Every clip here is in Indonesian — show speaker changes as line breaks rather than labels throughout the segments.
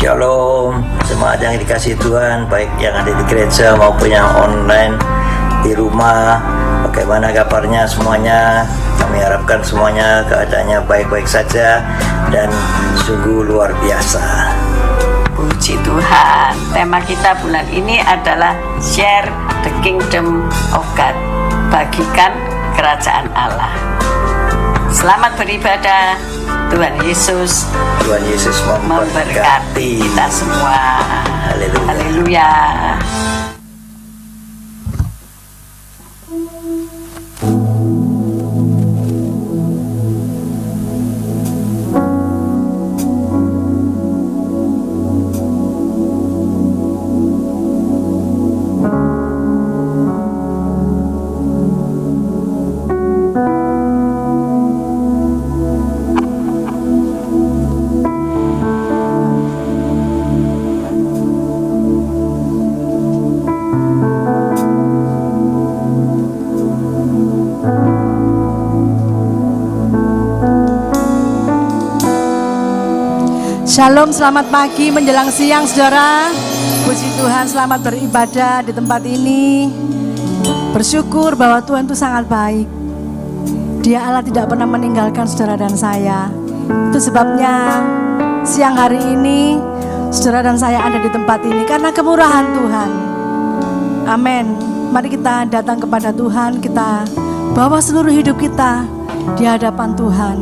Shalom, semangat yang dikasih Tuhan, baik yang ada di gereja maupun yang online di rumah. Bagaimana kabarnya semuanya? Kami harapkan semuanya keadaannya baik-baik saja dan sungguh luar biasa.
Puji Tuhan. Tema kita bulan ini adalah Share the Kingdom of God. Bagikan kerajaan Allah. Selamat beribadah. Tuhan Yesus memberkati kita semua.
Haleluya.
Haleluya.
Shalom, selamat pagi menjelang siang saudara. Puji Tuhan, selamat beribadah di tempat ini. Bersyukur bahwa Tuhan itu sangat baik. Dia Allah tidak pernah meninggalkan saudara dan saya. Itu sebabnya siang hari ini saudara dan saya ada di tempat ini karena kemurahan Tuhan. Amin. Mari kita datang kepada Tuhan, kita bawa seluruh hidup kita di hadapan Tuhan.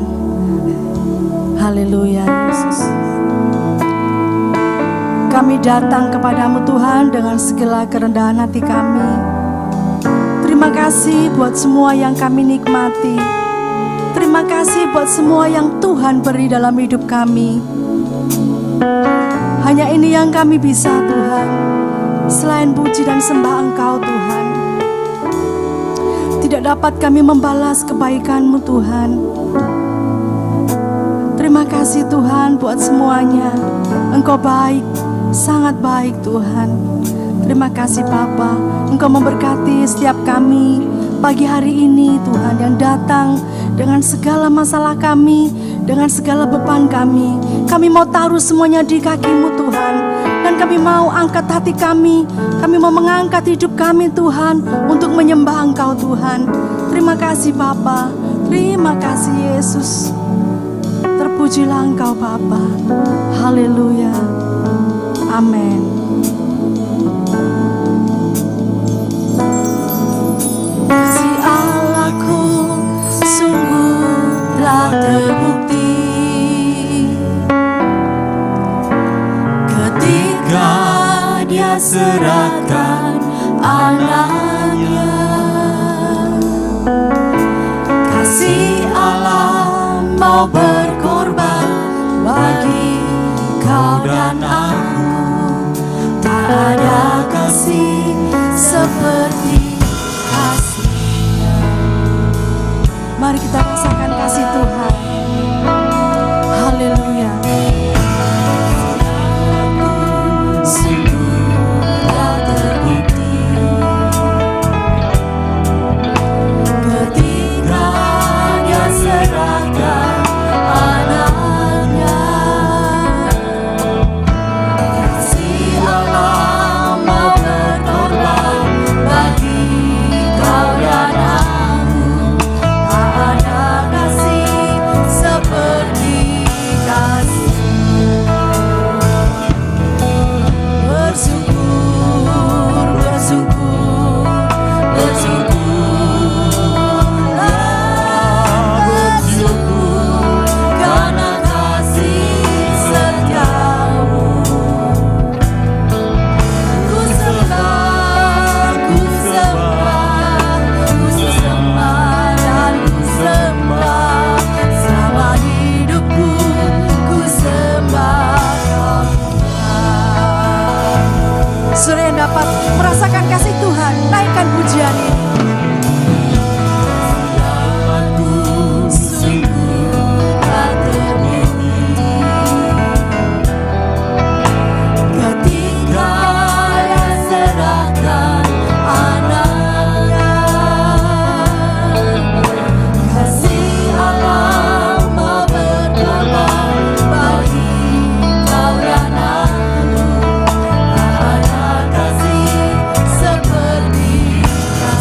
Haleluya Yesus. Kami datang kepadamu Tuhan dengan segala kerendahan hati kami. Terima kasih buat semua yang kami nikmati. Terima kasih buat semua yang Tuhan beri dalam hidup kami. Hanya ini yang kami bisa Tuhan. Selain puji dan sembah Engkau Tuhan, tidak dapat kami membalas kebaikan-Mu Tuhan. Terima kasih Tuhan buat semuanya. Engkau baik, sangat baik Tuhan. Terima kasih Bapa, Engkau memberkati setiap kami pagi hari ini Tuhan, yang datang dengan segala masalah kami, dengan segala beban kami. Kami mau taruh semuanya di kaki-Mu Tuhan, dan kami mau angkat hati kami mau mengangkat hidup kami Tuhan, untuk menyembah Engkau Tuhan. Terima kasih Bapa, terima kasih Yesus. Terpujilah Engkau Bapa. Haleluya. Amin. Kasih Allahku sungguh telah terbukti ketika Dia serahkan anaknya. Kasih Allah mau berkorban bagi kau dan aku. Tak ada kasih seperti kasih-Nya. Mari kita rasakan kasih Tuhan. Haleluya. Sungguh telah terbukti ketika Dia serahkan anaknya. Kasih Allah mau berkorban merasakan kasih Tuhan. Naikkan pujian ini.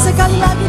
Sekali lagi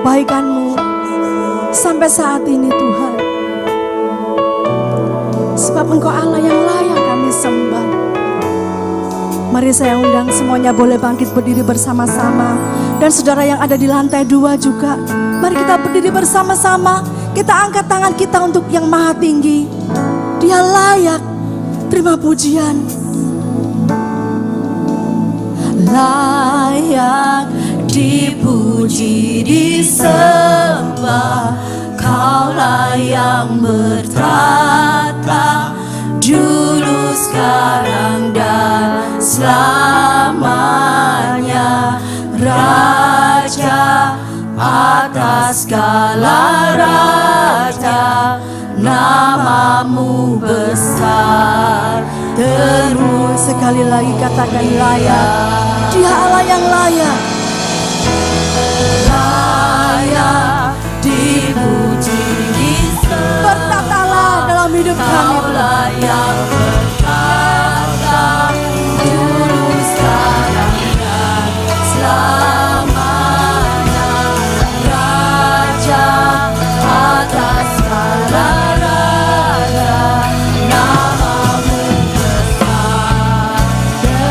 kebaikan-Mu sampai saat ini Tuhan. Sebab Engkau Allah yang layak kami sembah. Mari saya undang semuanya boleh bangkit berdiri bersama-sama. Dan saudara yang ada di lantai 2 juga, mari kita berdiri bersama-sama. Kita angkat tangan kita untuk yang maha tinggi. Dia layak terima pujian. Layak dipuji, disembah. Kaulah yang bertata dulu, sekarang, dan selamanya. Raja atas segala raja, namamu besar terus. Sekali lagi katakan layak. Dia Allah yang layak. Layak dipuji, disembah. Bertatalah dalam hidup kami. Kaulah yang bertata dulu, sekarang, dan selamanya. Raja atas segala raja, namamu besar terus.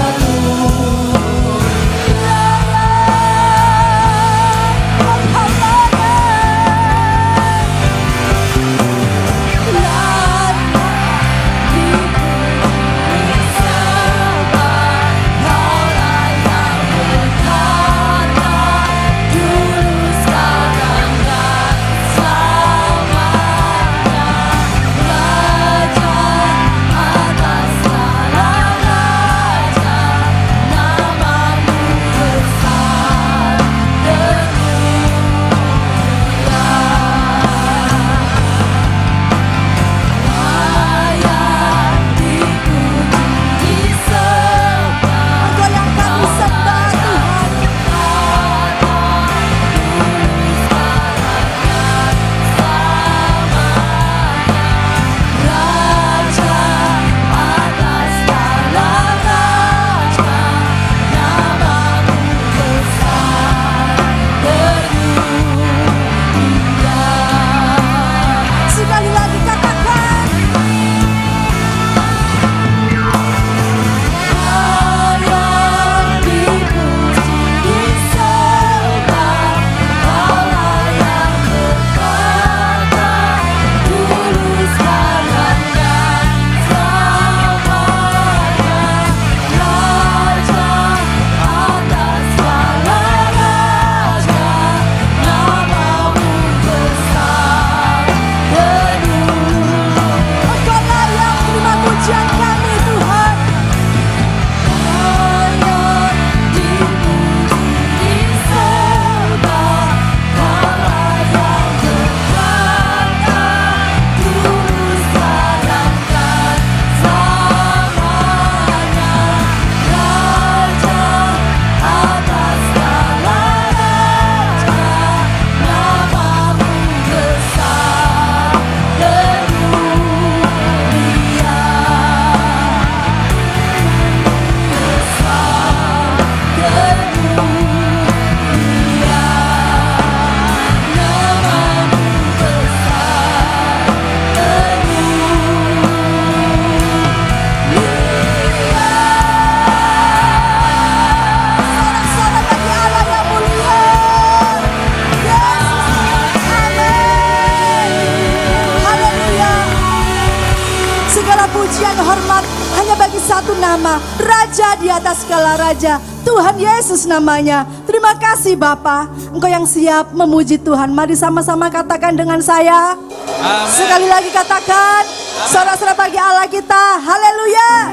Nama Raja di atas segala raja, Tuhan Yesus namanya. Terima kasih Bapa, Engkau yang siap memuji Tuhan. Mari sama-sama katakan dengan saya. Amen. Sekali lagi katakan, saudara-saudara bagi Allah kita, haleluya.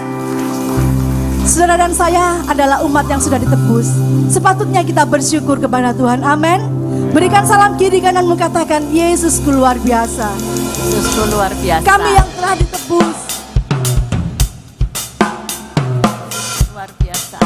Saudara dan saya adalah umat yang sudah ditebus. Sepatutnya kita bersyukur kepada Tuhan, amin. Berikan salam kiri kananmu, katakan Yesusku luar biasa.
Yesusku luar biasa.
Kami yang telah ditebus
luar biasa.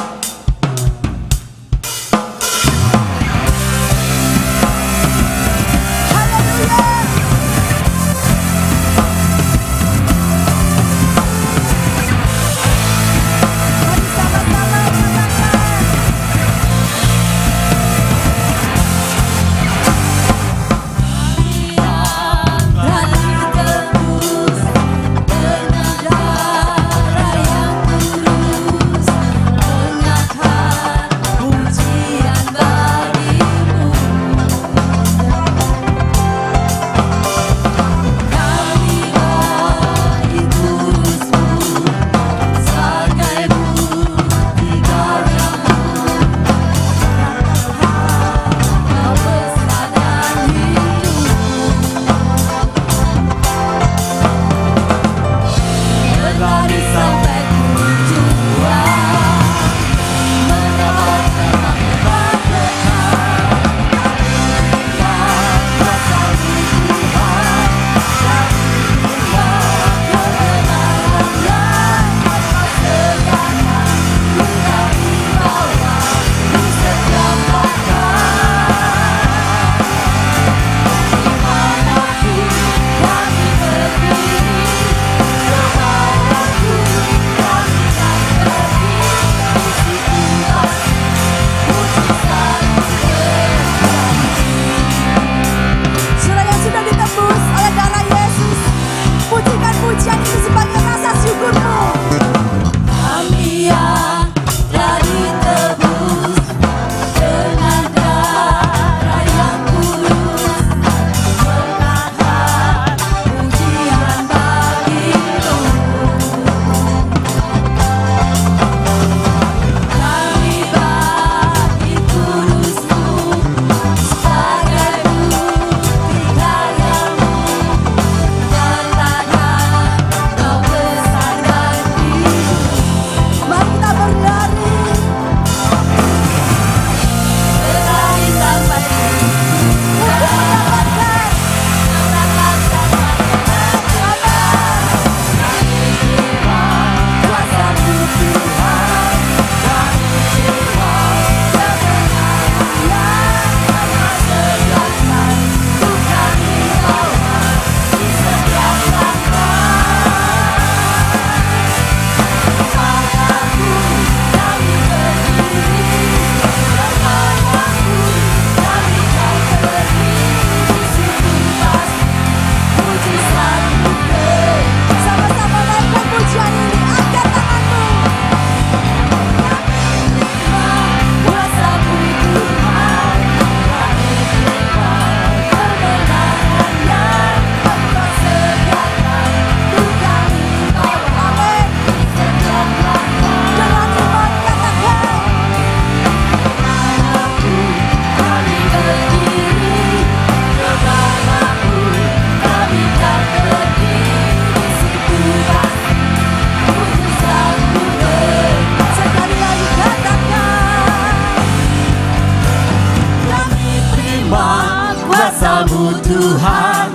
Tuhan,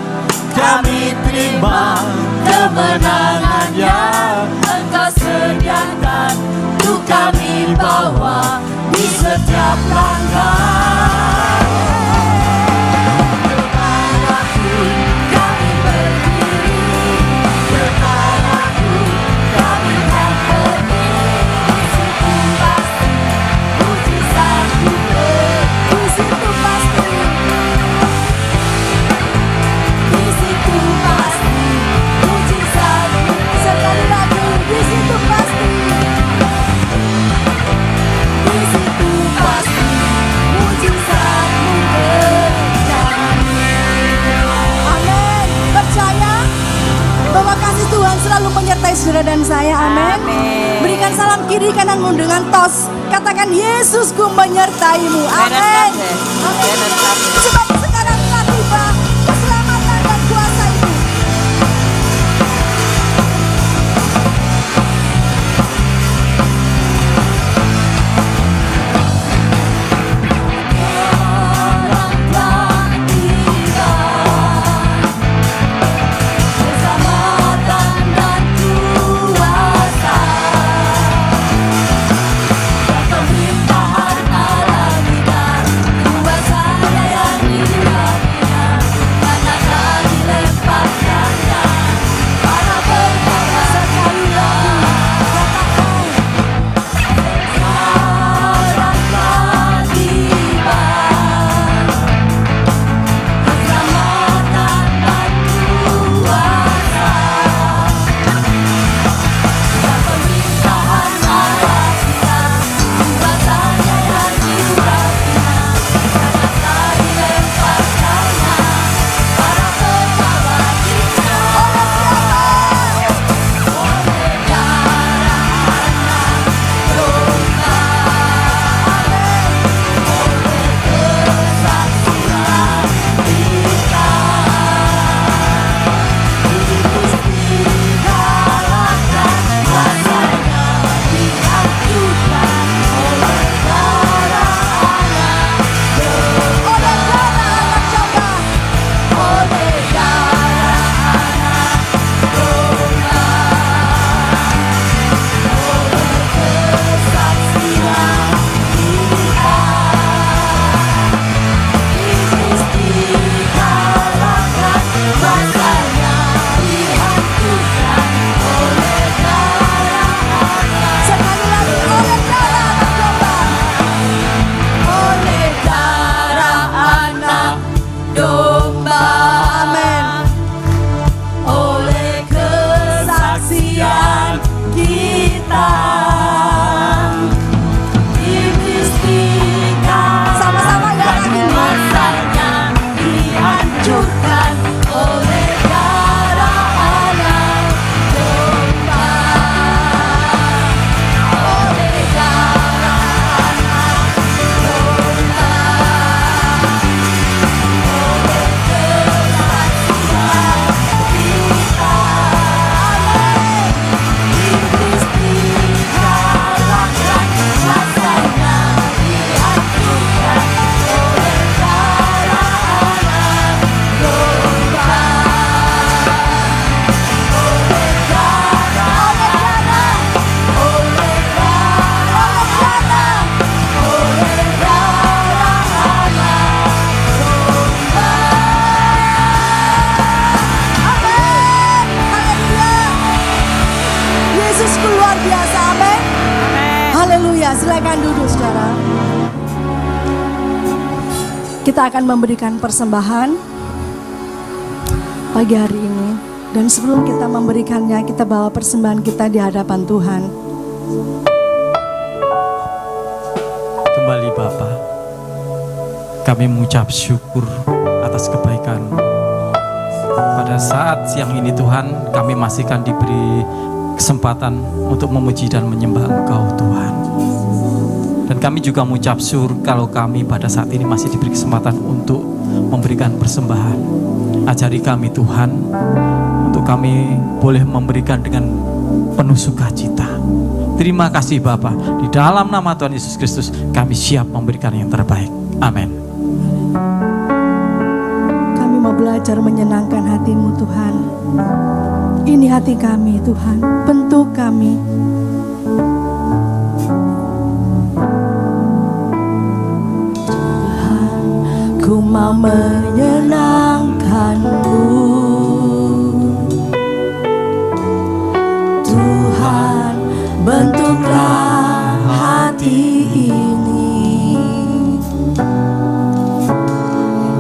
kami terima kemenangan yang Engkau sediakan untuk kami bawa di setiap langkah. Kepadaku kami berdiri, kepadaku kami akan pergi. Di situ pasti mujizat juga, di situ pasti. Di situ pasti mujizat, sekali lagi di situ pasti. Di situ pasti mujizatmu terjadi.
Amin. Percaya bahwa kasih Tuhan selalu menyertai saudara dan saya. Amin.
Amin.
Berikan salam kiri kananmu dengan tos. Katakan Yesusku menyertaimu. Amin. Amin. Sebab sekarang telah tiba keselamatan dan kuasa itu.
Keselamatan dan kuasa, pemerintahan Allah kita, kuasa yang dilakukan, karena telah dilemparkannya para perkara. Sekali lagi katakan, keselamatan telah tiba. Keselamatan dan kuasa, pemerintahan Allah kita, kuasanya yang dilakukan, karena telah dilemparkannya para pegawai kita. Oleh darah anak domba, oleh kesaksian kita, Gusti kalahkan kuasanya, dihancurkan oleh darah anak domba. Oleh darah anak domba, oleh kesaksian kita, Gusti kalahkan kuasanya, dihancurkan oleh darah anak.
Sekali lagi oleh darah anak domba.
Oleh darah anak domba,
Amin.
oleh kesaksian kita, iblis
Sama-sama ya, lagi.
kuasanya dihancurkan oleh darah anak domba, oleh darah anak domba, oleh kesaksian kita, iblis dikalahkan, kuasanya dihancurkan oleh darah anak domba, oleh darah, oleh darah, oleh darah anak domba.
Amin. Haleluya. Yesusku luar biasa. Amin. Haleluya. Silakan duduk saudara. Kita akan memberikan persembahan pagi hari ini. Dan sebelum kita memberikannya, kita bawa persembahan kita di hadapan Tuhan.
Kembali Bapa, kami mengucap syukur atas kebaikan. Pada saat siang ini Tuhan, kami masih akan diberi kesempatan untuk memuji dan menyembah Engkau Tuhan. Dan kami juga mengucap syukur kalau kami pada saat ini masih diberi kesempatan untuk memberikan persembahan. Ajari kami Tuhan, untuk kami boleh memberikan dengan penuh sukacita. Terima kasih Bapa. Di dalam nama Tuhan Yesus Kristus kami siap memberikan yang terbaik. Amin.
Kami mau belajar menyenangkan hati-Mu Tuhan. Ini hati kami Tuhan, bentuk kami. Tuhan, ku mau menyenangkan-Mu. Tuhan, bentuklah hati ini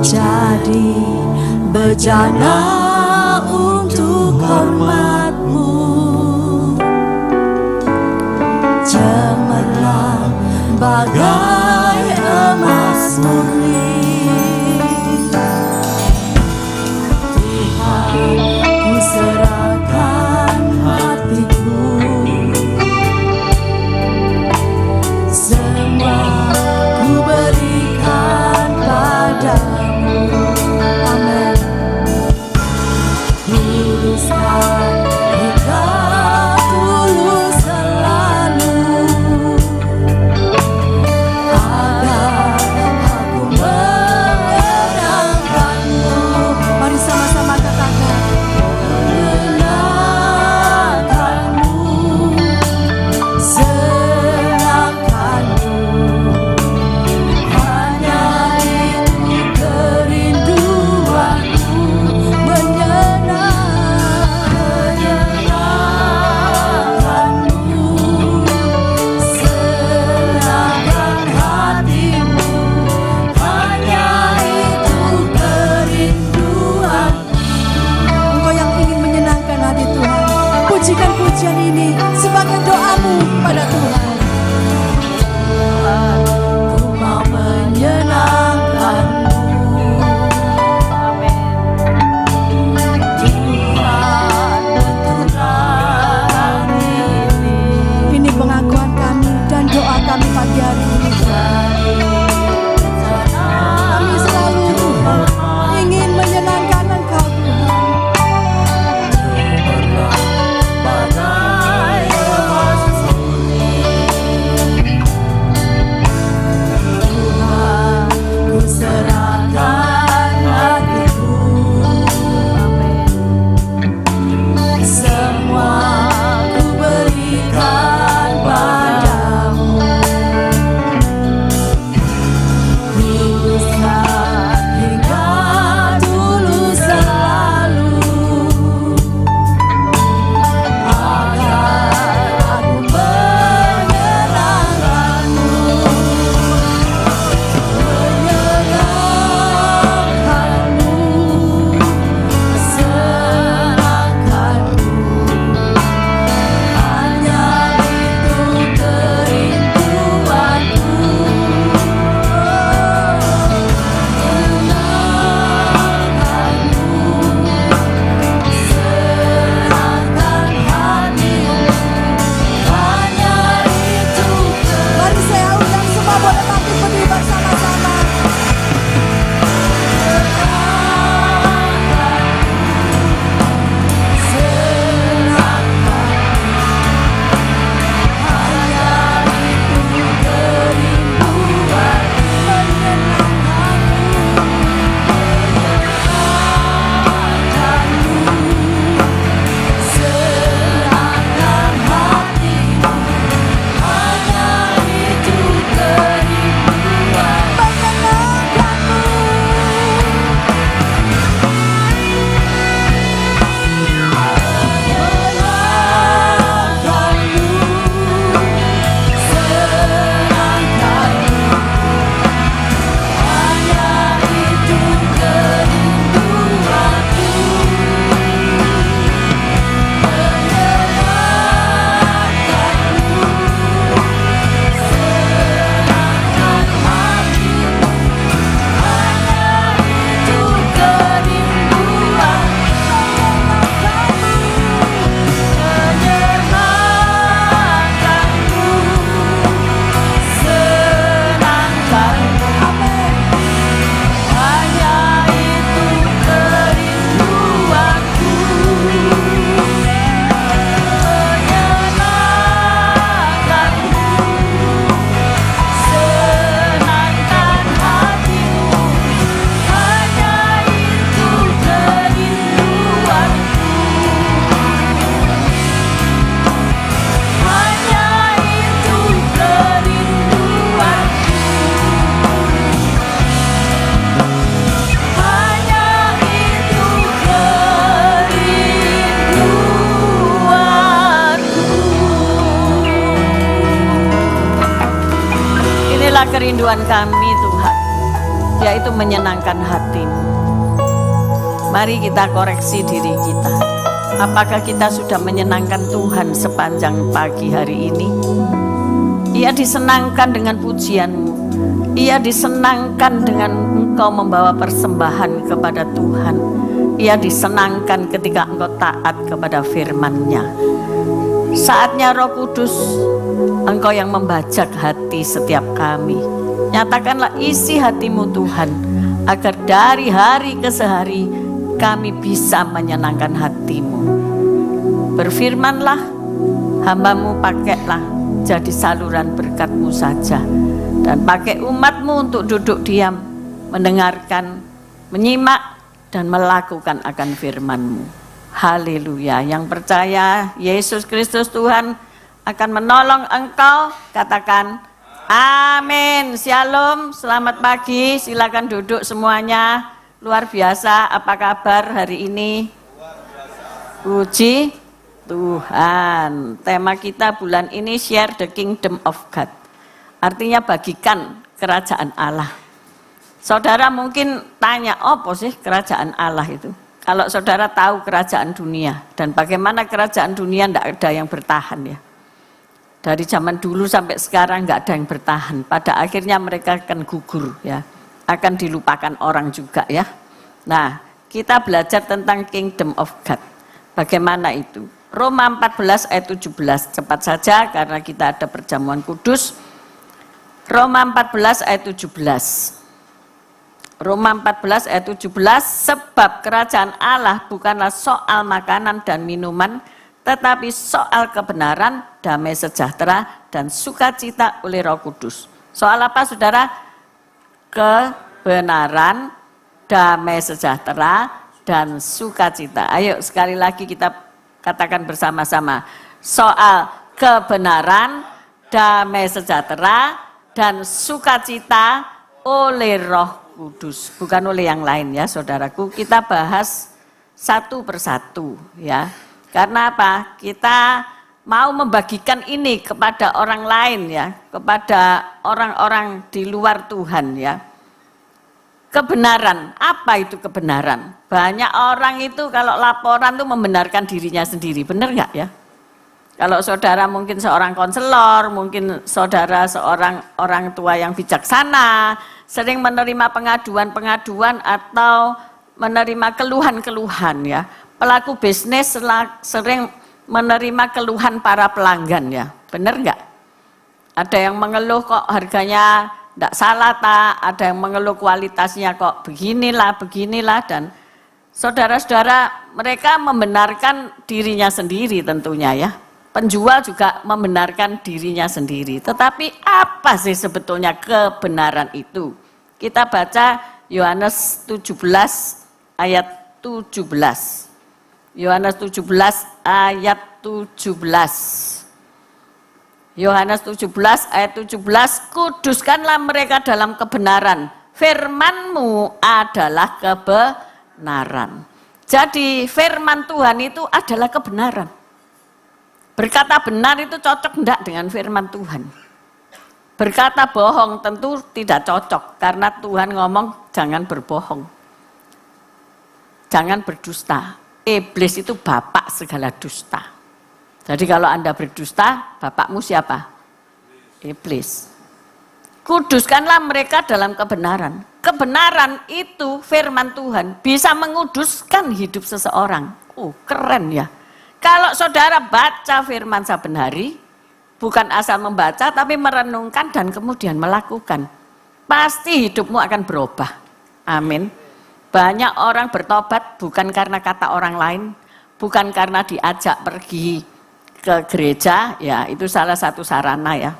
jadi bejana untuk hormat-Mu. Cemerlang bagai emas murni. Tuhan, ku serahkan hatiku, semua ku berikan padamu. Amin. Tuluskan hingga tulus selalu, agar aku menyenangkan-Mu. Mari sama-sama katakan, menyenangkan-Mu, senangkan-Mu. Hanya itu kerinduanku, menyenangkan-Mu, senangkan hatimu. Hanya itu kerinduanku. Engkau yang ingin menyenangkan hati Tuhan, pujikan pujian ini sebagai doamu pada Tuhan. Tuhan, ku mau menyenangkan-Mu. Tuhan, bentuklah hati ini. Ini pengakuan kami dan doa kami pagi hari ini. Kami selalu ingin menyenangkan Engkau Tuhan. Bagai emas murni. Tuhan, ku serahkan hatiku, semua ku berikan padamu.
inilah kerinduan kami Tuhan, yaitu menyenangkan hati-Mu. Mari kita koreksi diri kita. Apakah kita sudah menyenangkan Tuhan sepanjang pagi hari ini? Ia disenangkan dengan pujian-Mu. Ia disenangkan dengan Engkau membawa persembahan kepada Tuhan. Ia disenangkan ketika Engkau taat kepada firman-Nya. Saatnya Roh Kudus, Engkau yang membajak hati setiap kami. Nyatakanlah isi hati-Mu Tuhan, agar dari hari ke hari kami bisa menyenangkan hati-Mu. Berfirmanlah, hamba-Mu pakailah jadi saluran berkat-Mu saja, dan pakai umat-Mu untuk duduk diam, mendengarkan, menyimak, dan melakukan akan firman-Mu. Haleluya. Yang percaya Yesus Kristus Tuhan akan menolong engkau, katakan amin. Shalom, selamat pagi, silakan duduk semuanya. Luar biasa, apa kabar hari ini? Puji Tuhan. Tema kita bulan ini share the kingdom of God. Artinya bagikan kerajaan Allah. Saudara mungkin tanya, apa sih kerajaan Allah itu? Kalau saudara tahu kerajaan dunia dan bagaimana kerajaan dunia tidak ada yang bertahan ya. Dari zaman dulu sampai sekarang nggak ada yang bertahan. Pada akhirnya mereka akan gugur ya, akan dilupakan orang juga ya. Nah, kita belajar tentang kingdom of God. Bagaimana itu? Roma 14 ayat 17. Cepat saja karena kita ada perjamuan kudus. Roma 14 ayat 17. Roma 14 ayat 17, sebab kerajaan Allah bukanlah soal makanan dan minuman, tetapi soal kebenaran, damai sejahtera, dan sukacita oleh Roh Kudus. Soal apa saudara? Kebenaran, damai sejahtera, dan sukacita. Ayo sekali lagi kita katakan bersama-sama. Soal kebenaran, damai sejahtera, dan sukacita oleh Roh Kudus, bukan oleh yang lain ya saudaraku. Kita bahas satu persatu ya. Karena apa? Kita mau membagikan ini kepada orang lain ya, kepada orang-orang di luar Tuhan ya. Kebenaran, apa itu kebenaran? Banyak orang itu kalau laporan tuh membenarkan dirinya sendiri, benar nggak ya? Kalau saudara mungkin seorang konselor, mungkin saudara seorang orang tua yang bijaksana, sering menerima pengaduan-pengaduan atau menerima keluhan-keluhan ya. Pelaku bisnis sering menerima keluhan para pelanggan ya. Benar nggak? Ada yang mengeluh kok harganya tidak salah tak, ada yang mengeluh kualitasnya kok beginilah dan saudara-saudara mereka membenarkan dirinya sendiri tentunya ya. Penjual juga membenarkan dirinya sendiri. Tetapi apa sih sebetulnya kebenaran itu? Kita baca Yohanes 17 ayat 17. Yohanes 17 ayat 17. Yohanes 17 ayat 17, kuduskanlah mereka dalam kebenaran. Firman-Mu adalah kebenaran. Jadi firman Tuhan itu adalah kebenaran. Berkata benar itu cocok enggak dengan firman Tuhan? Berkata bohong tentu tidak cocok, karena Tuhan ngomong jangan berbohong. Jangan berdusta. Iblis itu bapak segala dusta. Jadi kalau Anda berdusta, bapakmu siapa? Iblis. Kuduskanlah mereka dalam kebenaran. Kebenaran itu firman Tuhan bisa menguduskan hidup seseorang. Oh, keren ya. Kalau saudara baca firman saben hari, bukan asal membaca tapi merenungkan dan kemudian melakukan, pasti hidupmu akan berubah. Amin. Banyak orang bertobat bukan karena kata orang lain, bukan karena diajak pergi ke gereja, ya itu salah satu sarana ya.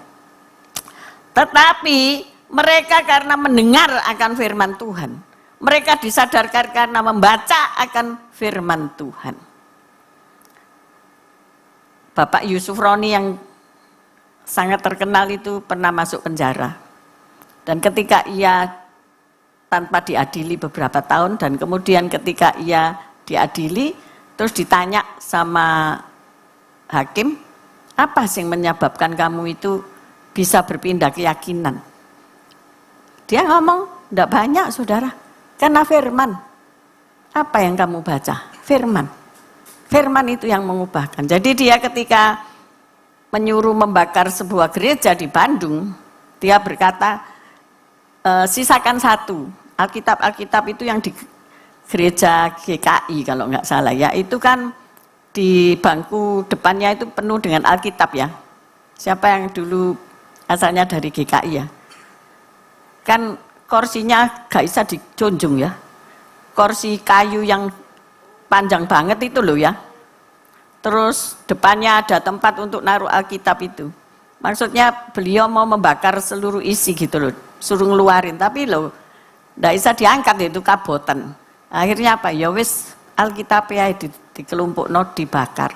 Tetapi mereka karena mendengar akan firman Tuhan, mereka disadarkan karena membaca akan firman Tuhan. Bapak Yusuf Roni yang sangat terkenal itu pernah masuk penjara. Dan ketika ia tanpa diadili beberapa tahun, dan kemudian ketika ia diadili, terus ditanya sama hakim, apa sih yang menyebabkan kamu itu bisa berpindah keyakinan? Dia ngomong, tidak banyak saudara. Karena firman. Apa yang kamu baca? Firman. Firman itu yang mengubahkan. Jadi dia ketika menyuruh membakar sebuah gereja di Bandung, dia berkata, sisakan satu. Alkitab itu yang di gereja GKI kalau nggak salah ya, itu kan di bangku depannya itu penuh dengan Alkitab ya. Siapa yang dulu asalnya dari GKI ya? Kan kursinya gak bisa dijunjung ya. Kursi kayu yang panjang banget itu loh ya. Terus depannya ada tempat untuk naruh Alkitab itu. Maksudnya beliau mau membakar seluruh isi gitu loh. Suruh ngeluarin, tapi loh gak bisa diangkat itu kabotan. Akhirnya apa? Ya wis Alkitab ya di kelompok not dibakar.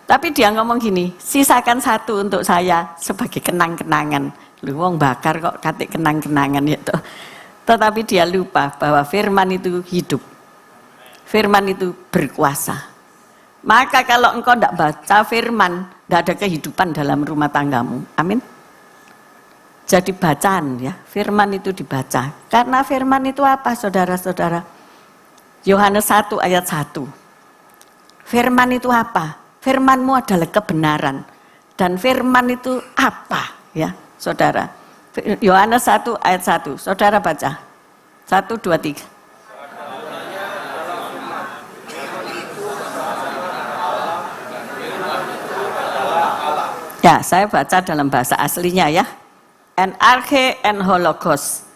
Tapi dia ngomong gini, sisakan satu untuk saya sebagai kenang-kenangan. Lu wong bakar kok katik kenang-kenangan gitu. Tetapi dia lupa bahwa firman itu hidup. Firman itu berkuasa. Maka kalau engkau tidak baca firman, tidak ada kehidupan dalam rumah tanggamu. Amin. Jadi bacaan ya, firman itu dibaca. Karena firman itu apa saudara-saudara? Yohanes 1 ayat 1. Firman itu apa? Firmanmu adalah kebenaran. Dan firman itu apa? Ya, saudara. Yohanes 1 ayat 1. Saudara baca. 1, 2, 3. Ya, saya baca dalam bahasa aslinya ya. En arche en hologos.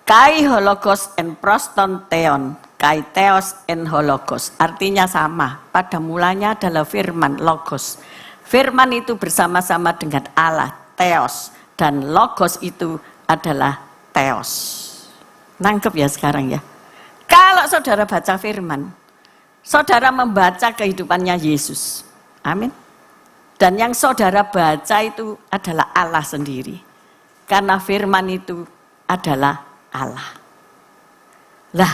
Kai hologos en proston theon. Kai theos en hologos. Artinya sama. Pada mulanya adalah firman, logos. Firman itu bersama-sama dengan Allah, theos. Dan logos itu adalah theos. Nangkep ya sekarang ya. Kalau saudara baca firman, saudara membaca kehidupannya Yesus. Amin. Dan yang saudara baca itu adalah Allah sendiri. Karena firman itu adalah Allah. Lah,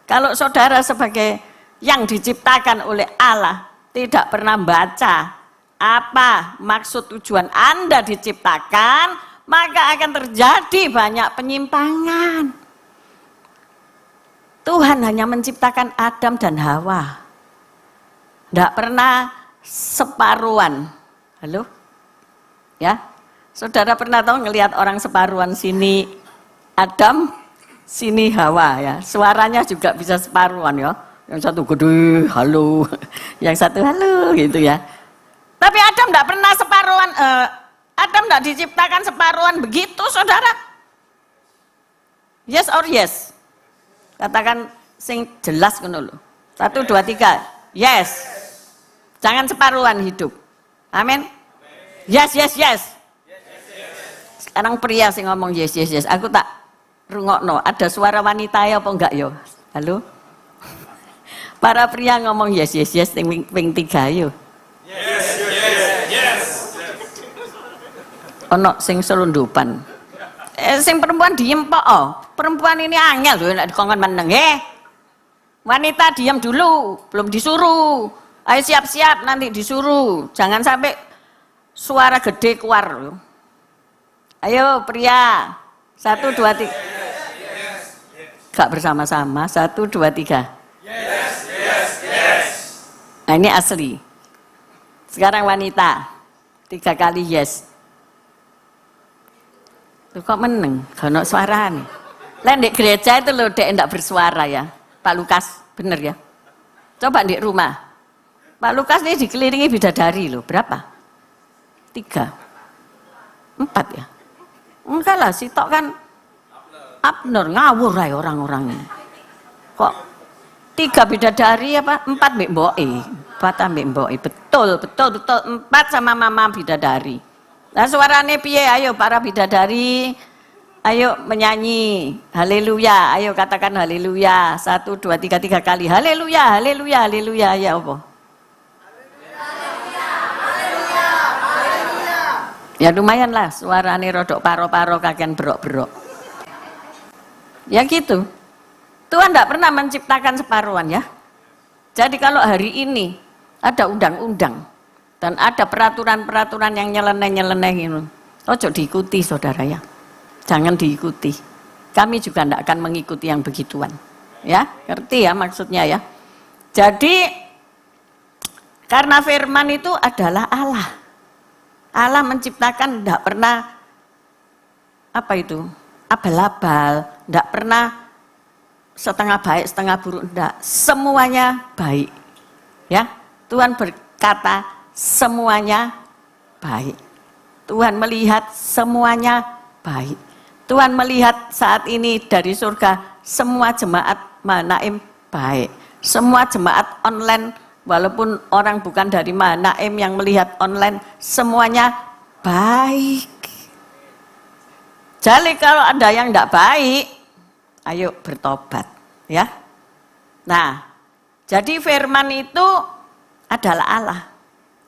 kalau saudara sebagai yang diciptakan oleh Allah tidak pernah baca apa maksud tujuan Anda diciptakan, maka akan terjadi banyak penyimpangan. Tuhan hanya menciptakan Adam dan Hawa. Tidak pernah separuhan. Halo? Ya? Saudara pernah tahu ngelihat orang separuhan, sini Adam, sini Hawa ya. Suaranya juga bisa separuhan ya. Yang satu gede, halo. Yang satu halo gitu ya. Tapi Adam tidak pernah separuhan, Adam tidak diciptakan separuhan begitu saudara. Yes or yes? Katakan sing jelas ngono lho. 1, 2, 3. Yes. Jangan separuhan hidup. Amin. Yes, yes, yes. Sekarang pria sing ngomong yes, yes, yes. Aku tak rungokno. Ada suara wanita ya apa enggak yo? Halo? Para pria ngomong yes, yes, yes. Ping 3 yo. Yes, yes, yes. Ono sing selundupan. Sing perempuan diem po. Oh. Perempuan ini angel lho nek dikongkon meneng. Wanita diam dulu, belum disuruh. Ayo siap-siap nanti disuruh. Jangan sampai suara gede keluar. Ayo pria. 1, 2, 3. Gak bersama-sama. 1, 2, 3. Yes, yes, yes. Nah ini asli. Sekarang wanita. 3 kali yes. Loh, kok meneng? Gak ada suara nih. Lain di gereja itu loh, dek enggak bersuara ya. Pak Lukas, bener ya? Coba di rumah. Pak Lukas ini dikelilingi bidadari loh. Berapa? 3, 4 ya? Enggak lah, sitok kan Abner, ngawur ya orang-orang ini. Kok 3 bidadari apa? 4 mbek mboke. 4 mbek mboke. Betul, betul, betul. 4 sama mama bidadari. Nah suarane piye? Ayo para bidadari. Ayo menyanyi haleluya, ayo katakan haleluya. 1, 2, 3, 3 kali haleluya, haleluya, haleluya. Ya apa? Ya lumayan lah, suarane rodok paro-paro kakean berok-berok. Ya gitu. Tuhan tidak pernah menciptakan separuhan ya. Jadi kalau hari ini ada undang-undang dan ada peraturan-peraturan yang nyeleneh-nyeleneh itu, ojo diikuti saudara ya. jangan diikuti. Kami juga tidak akan mengikuti yang begituan. Ya, ngerti ya maksudnya ya. Jadi karena firman itu adalah Allah. Allah menciptakan tidak pernah apa itu? Abal-abal, tidak pernah setengah baik, setengah buruk, tidak. Semuanya baik. Ya, Tuhan berkata semuanya baik. Tuhan melihat semuanya baik. Tuhan melihat saat ini dari surga semua jemaat Mahanaim baik. Semua jemaat online walaupun orang bukan dari Mahanaim yang melihat online semuanya baik. Jadi kalau ada yang tidak baik, ayo bertobat ya. Nah, jadi firman itu adalah Allah.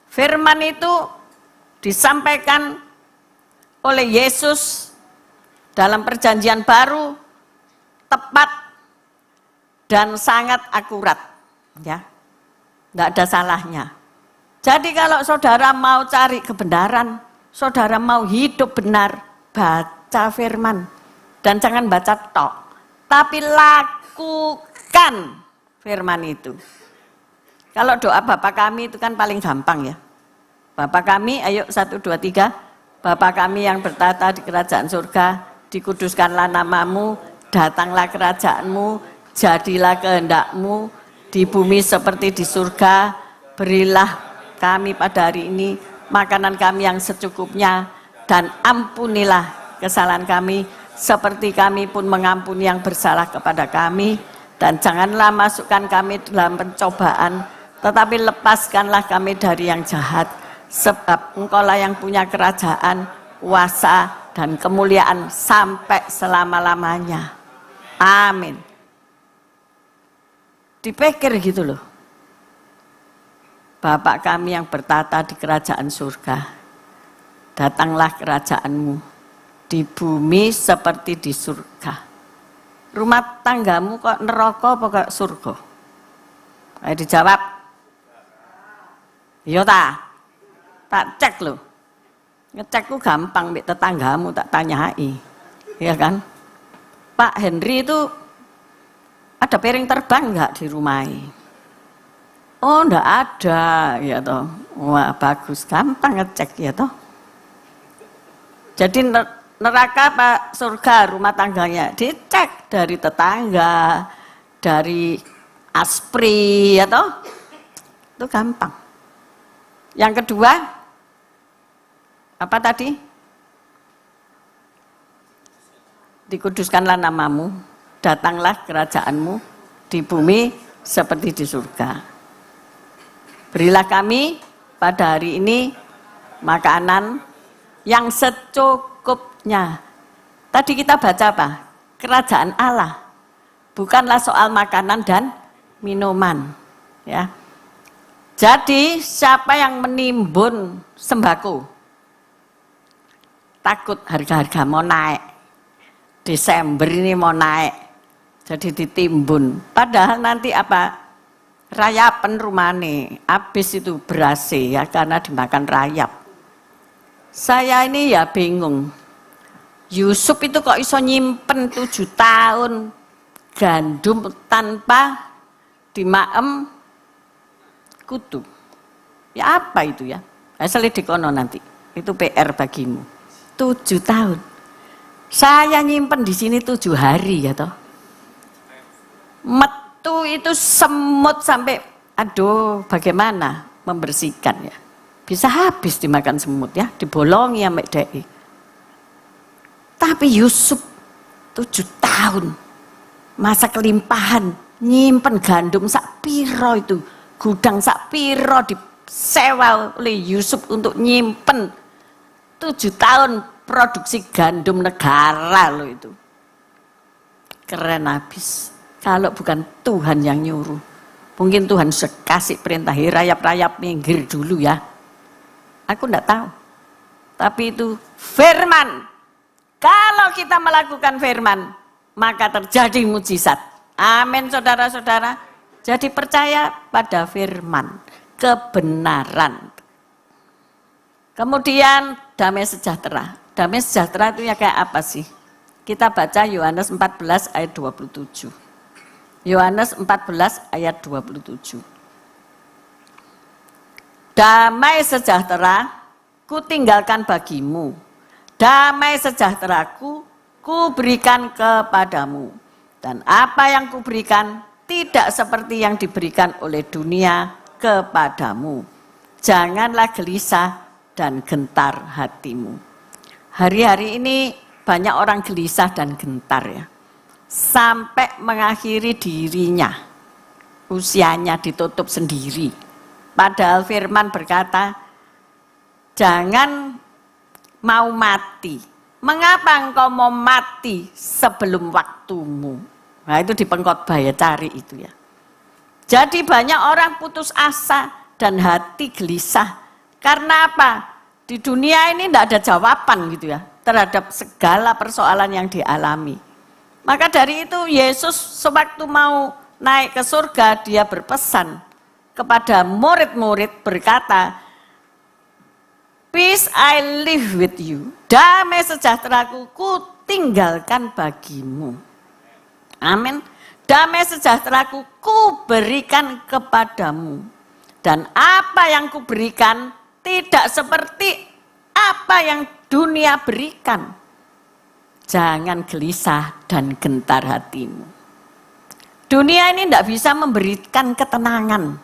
Firman itu disampaikan oleh Yesus dalam perjanjian baru, tepat dan sangat akurat ya. Tidak ada salahnya. Jadi kalau saudara mau cari kebenaran, saudara mau hidup benar, baca firman. Dan jangan baca tok, tapi lakukan firman itu. Kalau doa Bapa kami itu kan paling gampang ya. Bapa kami, ayo 1, 2, 3. Bapa kami yang bertata di kerajaan surga, dikuduskanlah namamu, datanglah kerajaanmu, jadilah kehendakmu, di bumi seperti di surga. Berilah kami pada hari ini makanan kami yang secukupnya, dan ampunilah kesalahan kami seperti kami pun mengampuni yang bersalah kepada kami, dan janganlah masukkan kami dalam pencobaan, tetapi lepaskanlah kami dari yang jahat, sebab Engkaulah yang punya kerajaan, kuasa, dan kemuliaan sampai selama-lamanya. Amin. Dipikir gitu loh. Bapak kami yang bertata di kerajaan surga, datanglah kerajaanmu di bumi seperti di surga. Rumah tanggamu kok neraka apa kok surga? Ayo dijawab. Iya tak cek loh. Ngecekku gampang, mbek tetanggamu tak tanyai. Iya kan? Pak Henry itu ada piring terbang enggak di rumahnya? Oh, enggak ada, ya toh. Wah, bagus, gampang ngecek ya toh. Jadi neraka apa surga rumah tangganya dicek dari tetangga, dari aspri ya toh. Itu gampang. Yang kedua, apa tadi? Dikuduskanlah namamu, datanglah kerajaanmu di bumi seperti di surga. Berilah kami pada hari ini makanan yang secukupnya. Tadi kita baca apa? Kerajaan Allah. Bukanlah soal makanan dan minuman. Ya. Jadi siapa yang menimbun sembako? Takut harga-harga mau naik. Desember ini mau naik. Jadi ditimbun. Padahal nanti apa? Rayapan rumane, habis itu beras ya karena dimakan rayap. Saya ini ya bingung. Yusuf itu kok iso nyimpen 7 tahun gandum tanpa dimaem kutu. Ya apa itu ya? Selidikono nanti. Itu PR bagimu. 7 tahun. Saya nyimpen di sini 7 hari ya toh. Itu semut sampai aduh bagaimana membersihkan ya. Bisa habis dimakan semut ya, dibolongi sampai dai. Tapi Yusuf 7 tahun masa kelimpahan nyimpen gandum sak piro itu, gudang sak piro disewa oleh Yusuf untuk nyimpen 7 tahun produksi gandum negara loh itu. Keren habis. Kalau bukan Tuhan yang nyuruh. Mungkin Tuhan kasih perintah rayap-rayap minggir dulu ya. Aku enggak tahu. Tapi itu firman. Kalau kita melakukan firman, maka terjadi mujizat. Amin saudara-saudara. Jadi percaya pada firman. Kebenaran. Kemudian damai sejahtera. Damai sejahtera itu ya kayak apa sih? Kita baca Yohanes 14 ayat 27. Yohanes 14 ayat 27. Damai sejahtera ku tinggalkan bagimu. Damai sejahteraku ku berikan kepadamu. Dan apa yang ku berikan tidak seperti yang diberikan oleh dunia kepadamu. Janganlah gelisah dan gentar hatimu. Hari-hari ini banyak orang gelisah dan gentar ya. Sampai mengakhiri dirinya. Usianya ditutup sendiri. Padahal firman berkata, jangan mau mati. Mengapa engkau mau mati sebelum waktumu? Nah itu di pengkhotbah ya, cari itu ya. Jadi banyak orang putus asa dan hati gelisah. Karena apa? Di dunia ini tidak ada jawaban gitu ya, terhadap segala persoalan yang dialami. Maka dari itu Yesus sewaktu mau naik ke surga, dia berpesan kepada murid-murid berkata, peace I live with you. Damai sejahteraku ku tinggalkan bagimu. Amin. Damai sejahteraku ku berikan kepadamu. Dan apa yang ku berikan tidak seperti apa yang dunia berikan. Jangan gelisah dan gentar hatimu. Dunia ini tidak bisa memberikan ketenangan.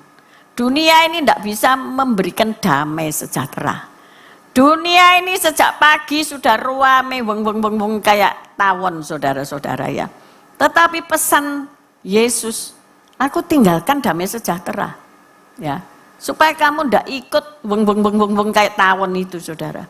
Dunia ini tidak bisa memberikan damai sejahtera. Dunia ini sejak pagi sudah ruame weng kayak tawon saudara-saudara ya. Tetapi pesan Yesus, aku tinggalkan damai sejahtera. Ya, supaya kamu tidak ikut weng kayak tawon itu saudara.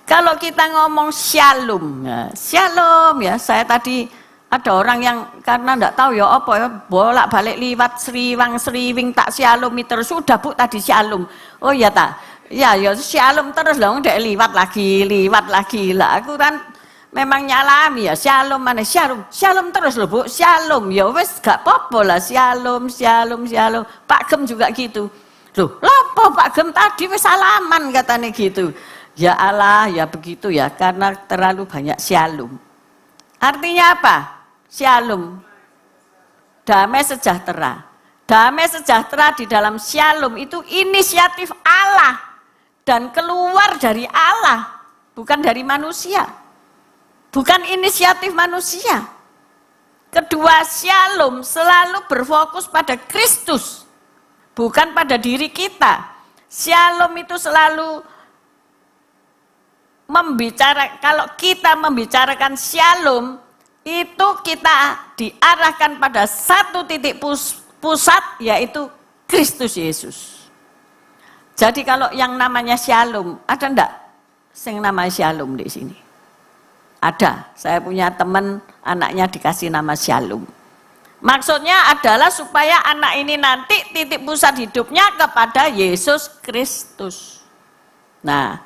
Kalau kita ngomong shalom, ya, shalom ya. Saya tadi ada orang yang karena tidak tahu ya apa ya, bolak-balik liwat sriwing tak shalom terus. Sudah Bu tadi shalom. Oh ya tak. Ya shalom terus lah, udah liwat lagi lah. Aku kan memang nyalami ya shalom mana shalom terus loh Bu, shalom ya wes gak apa-apa lah shalom. Pak Gem juga gitu. Loh, apa Pak Gem tadi wes salaman katanya gitu. Ya Allah ya begitu ya, karena terlalu banyak shalom. Artinya apa? Shalom, damai sejahtera. Damai sejahtera di dalam shalom itu inisiatif Allah. Dan keluar dari Allah, bukan dari manusia. Bukan inisiatif manusia. Kedua, shalom selalu berfokus pada Kristus, bukan pada diri kita. Shalom itu selalu kalau kita membicarakan shalom, itu kita diarahkan pada satu titik pusat, yaitu Kristus Yesus. Jadi kalau yang namanya shalom, ada enggak yang namanya shalom di sini? Ada, saya punya teman anaknya dikasih nama shalom. Maksudnya adalah supaya anak ini nanti titik pusat hidupnya kepada Yesus Kristus. Nah,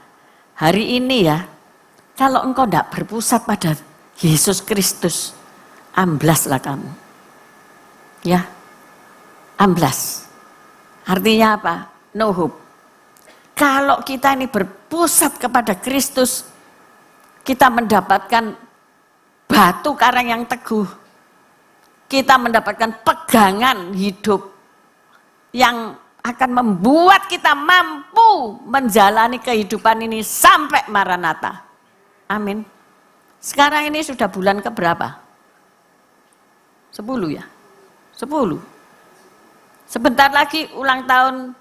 hari ini ya, kalau engkau enggak berpusat pada Yesus Kristus, amblaslah kamu. Ya, amblas. Artinya apa? No hope. Kalau kita ini berpusat kepada Kristus, kita mendapatkan batu karang yang teguh. Kita mendapatkan pegangan hidup yang akan membuat kita mampu menjalani kehidupan ini sampai Maranatha. Amin. Sekarang ini sudah bulan keberapa? 10 ya? 10. Sebentar lagi ulang tahun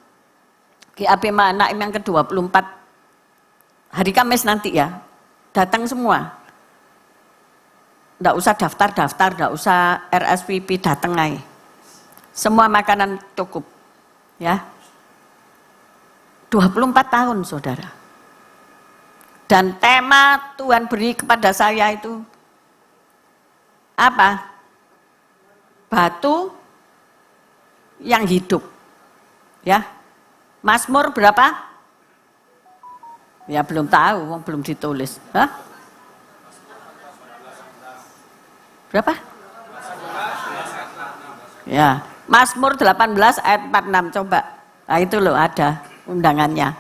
GAP Manaim yang ke-24, hari Kamis nanti ya, datang semua. Nggak usah daftar, nggak usah RSVP, datang aja. Semua makanan cukup, ya. 24 tahun saudara. Dan tema Tuhan beri kepada saya itu apa? Batu yang hidup, ya. Mazmur berapa? Ya belum tahu, belum ditulis. Hah? Berapa? Ya, Mazmur 18 ayat 46 coba. Nah itu loh ada undangannya.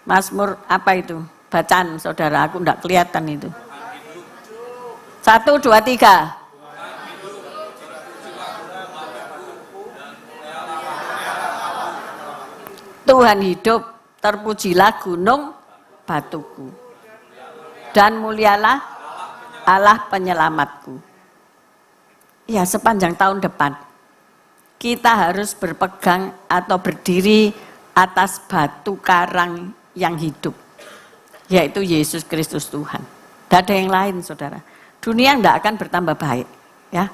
Mazmur apa itu? Bacaan saudara, aku enggak kelihatan itu. 1, 2, 3. Tuhan hidup, terpujilah gunung batuku. Dan mulialah Allah penyelamatku. Ya, sepanjang tahun depan kita harus berpegang atau berdiri atas batu karang yang hidup, yaitu Yesus Kristus Tuhan. Tidak ada yang lain, saudara. Dunia tidak akan bertambah baik. Ya,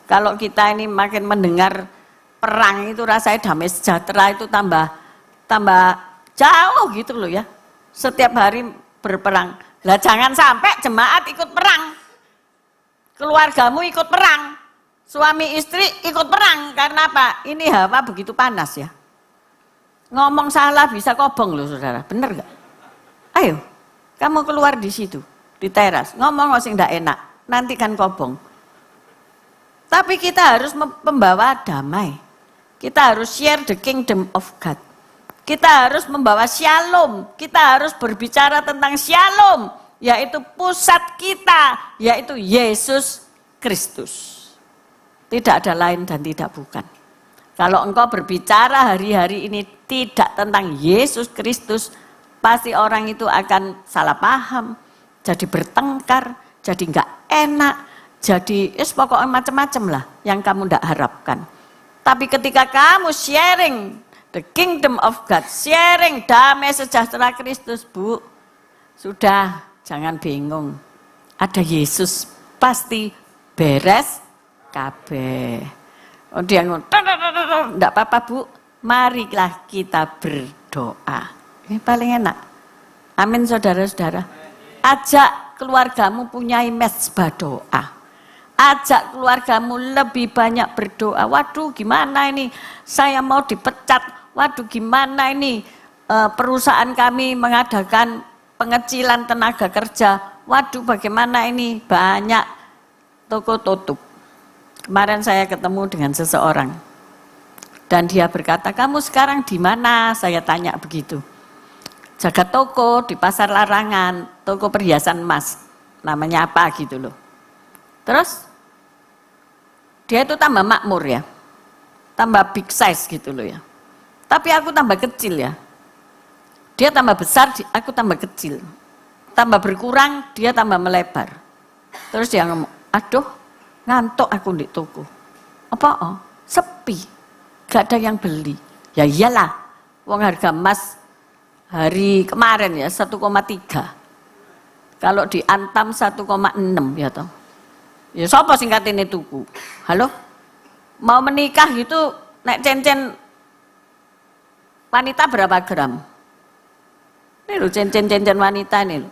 kalau kita ini makin mendengar perang itu rasanya damai sejahtera itu tambah jauh gitu loh ya. Setiap hari berperang. Lah jangan sampai jemaat ikut perang, keluargamu ikut perang, suami istri ikut perang. Karena apa? Ini hawa begitu panas ya. Ngomong salah bisa kobong loh saudara, bener gak? Ayo, kamu keluar di situ, di teras, ngomong sing ndak enak, nanti kan kobong. Tapi kita harus membawa damai. Kita harus share the kingdom of God. Kita harus membawa shalom. Kita harus berbicara tentang shalom, yaitu pusat kita, yaitu Yesus Kristus. Tidak ada lain dan tidak bukan. Kalau engkau berbicara hari-hari ini tidak tentang Yesus Kristus, pasti orang itu akan salah paham, jadi bertengkar, jadi enggak enak, jadi pokoknya macam-macam lah yang kamu tidak harapkan. Tapi ketika kamu sharing the kingdom of God, sharing damai sejahtera Kristus, Bu, sudah jangan bingung. Ada Yesus, pasti beres kabeh. Oh dia ngomong, enggak apa-apa Bu, marilah kita berdoa. Ini paling enak. Amin saudara-saudara. Ajak keluargamu punya mezbah doa. Ajak keluargamu lebih banyak berdoa. Waduh gimana ini, saya mau dipecat. Waduh gimana ini, perusahaan kami mengadakan pengecilan tenaga kerja. Waduh bagaimana ini, banyak toko tutup. Kemarin saya ketemu dengan seseorang dan dia berkata, kamu sekarang di mana? Saya tanya begitu. Jaga toko di pasar Larangan, toko perhiasan emas, namanya apa gitu loh. Terus dia itu tambah makmur ya, tambah big size gitu loh ya. Tapi aku tambah kecil ya. Dia tambah besar, aku tambah kecil. Tambah berkurang, dia tambah melebar. Terus dia ngomong, aduh ngantuk aku di toko. Apa? Oh, sepi. Gak ada yang beli. Ya iyalah, wong harga emas hari kemarin ya 1,3. Kalau di Antam 1,6 ya toh. Ya sapa singkatine tuku? Halo? Mau menikah gitu naik cincin wanita berapa gram? Ini lho cincin-cincin wanita ini lho.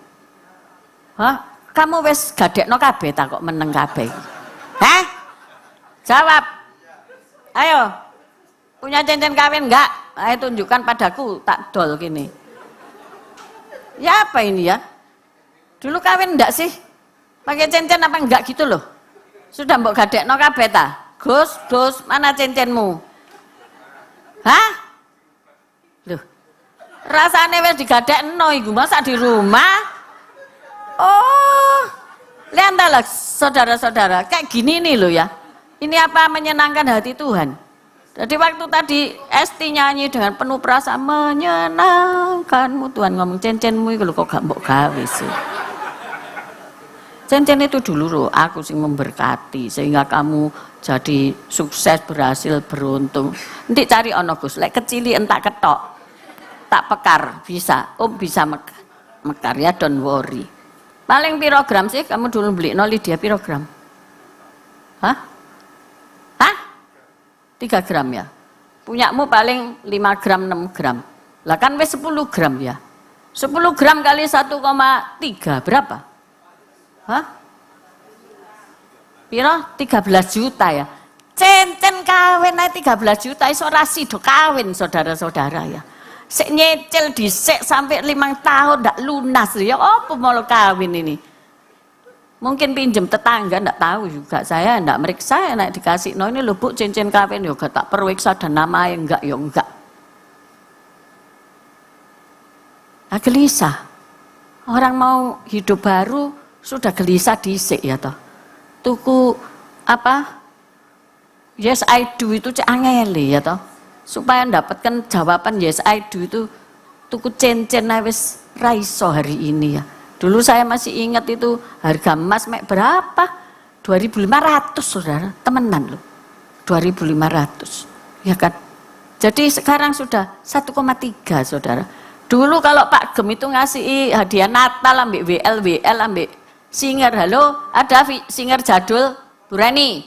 Hah? Kamu wis gadekno kabeh ta kok meneng kabeh? Hah? Jawab. Ayo. Punya cincin kawin enggak? Ayo tunjukkan padaku, tak dol gini. Ya apa ini ya? Dulu kawin enggak sih? Pakai cincin apa enggak gitu loh? Sudah mbok gadekno kabeh ta? Gus, mana cincinmu? Hah? Loh. Rasane wis digadekno iku masa di rumah? Oh. Lihat lah saudara-saudara, kayak gini nih loh ya. Ini apa menyenangkan hati Tuhan. Jadi waktu tadi Esti nyanyi dengan penuh perasaan, menyenangkanmu Tuhan, ngomong cincinmu itu kok gak mbok gawe sih. Cincin itu dulu loh, aku sing memberkati sehingga kamu jadi sukses, berhasil, beruntung. Nanti cari ono Gus, lek kecili entak ketok, tak pekar bisa, bisa mekar ya, don't worry. Paling piro gram sih kamu dulu beli Lydia piro gram? Hah? 3 gram ya? Punyamu paling 5 gram, 6 gram. Lah kan wis 10 gram ya? 10 gram kali 1,3 berapa? Hah? Piro? 13 juta ya? Cincin kawin aja 13 juta, iso rasi do kawin saudara-saudara ya. Sik nyicil disik sampai 5 tahun ndak lunas ya, apa mau kawin ini? Mungkin pinjem tetangga, ndak tahu juga, saya ndak meriksa, enak dikasih, no ini lho Bu cincin kawin, ya tak periksa dan namanya enggak, ya enggak. Nah, gelisah, orang mau hidup baru sudah gelisah disik ya toh. tuku apa? Yes I do itu cek angel ya toh. Supaya mendapatkan jawaban yes I do itu tuku cincin wis ra iso hari ini ya. Dulu saya masih ingat itu harga emas mek berapa? 2.500 saudara, temenan loh. 2.500 ya kan. Jadi sekarang sudah 1,3 saudara. Dulu kalau Pak Gem itu ngasih hadiah Natal ambek WL ambek singer, halo ada singer jadul Burani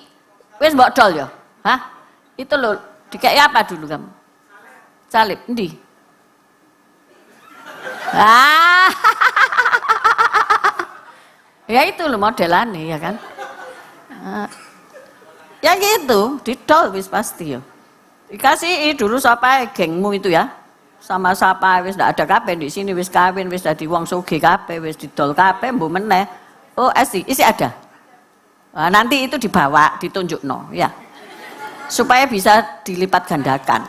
wis mbok dol ya. Hah? Itu loh dikei apa dulu kamu? Salib endi? Ah. Ya itu loh modelannya ya kan. Ya gitu, didol wis pasti ya. Dikasih dulu siapa gengmu itu ya. Sama siapa wis ndak ada kabeh di sini wis kawin wis dadi wong sugih kabeh wis didol kabeh mbok meneh. Oh, isi ada. Nah, nanti itu dibawa, ditunjukno ya. Supaya bisa dilipat gandakan.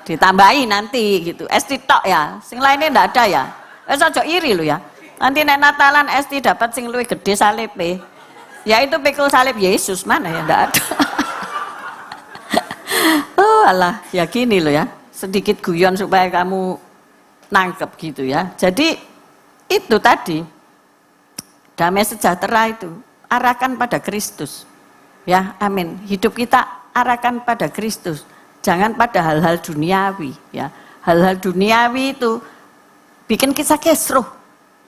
Ditambahi nanti gitu. Esti tok ya. Sing lainnya ndak ada ya. Wis aja iri lo ya. Nanti nek Natalan Esti dapat sing luwih gede salibe. Ya itu pikul salib Yesus mana ya ndak ada. Oh alah, ya gini lo ya. Sedikit guyon supaya kamu nangkep gitu ya. Jadi itu tadi damai sejahtera itu arahkan pada Kristus. Ya, amin. Hidup kita arahkan pada Kristus. Jangan pada hal-hal duniawi ya. Hal-hal duniawi itu bikin kita kisruh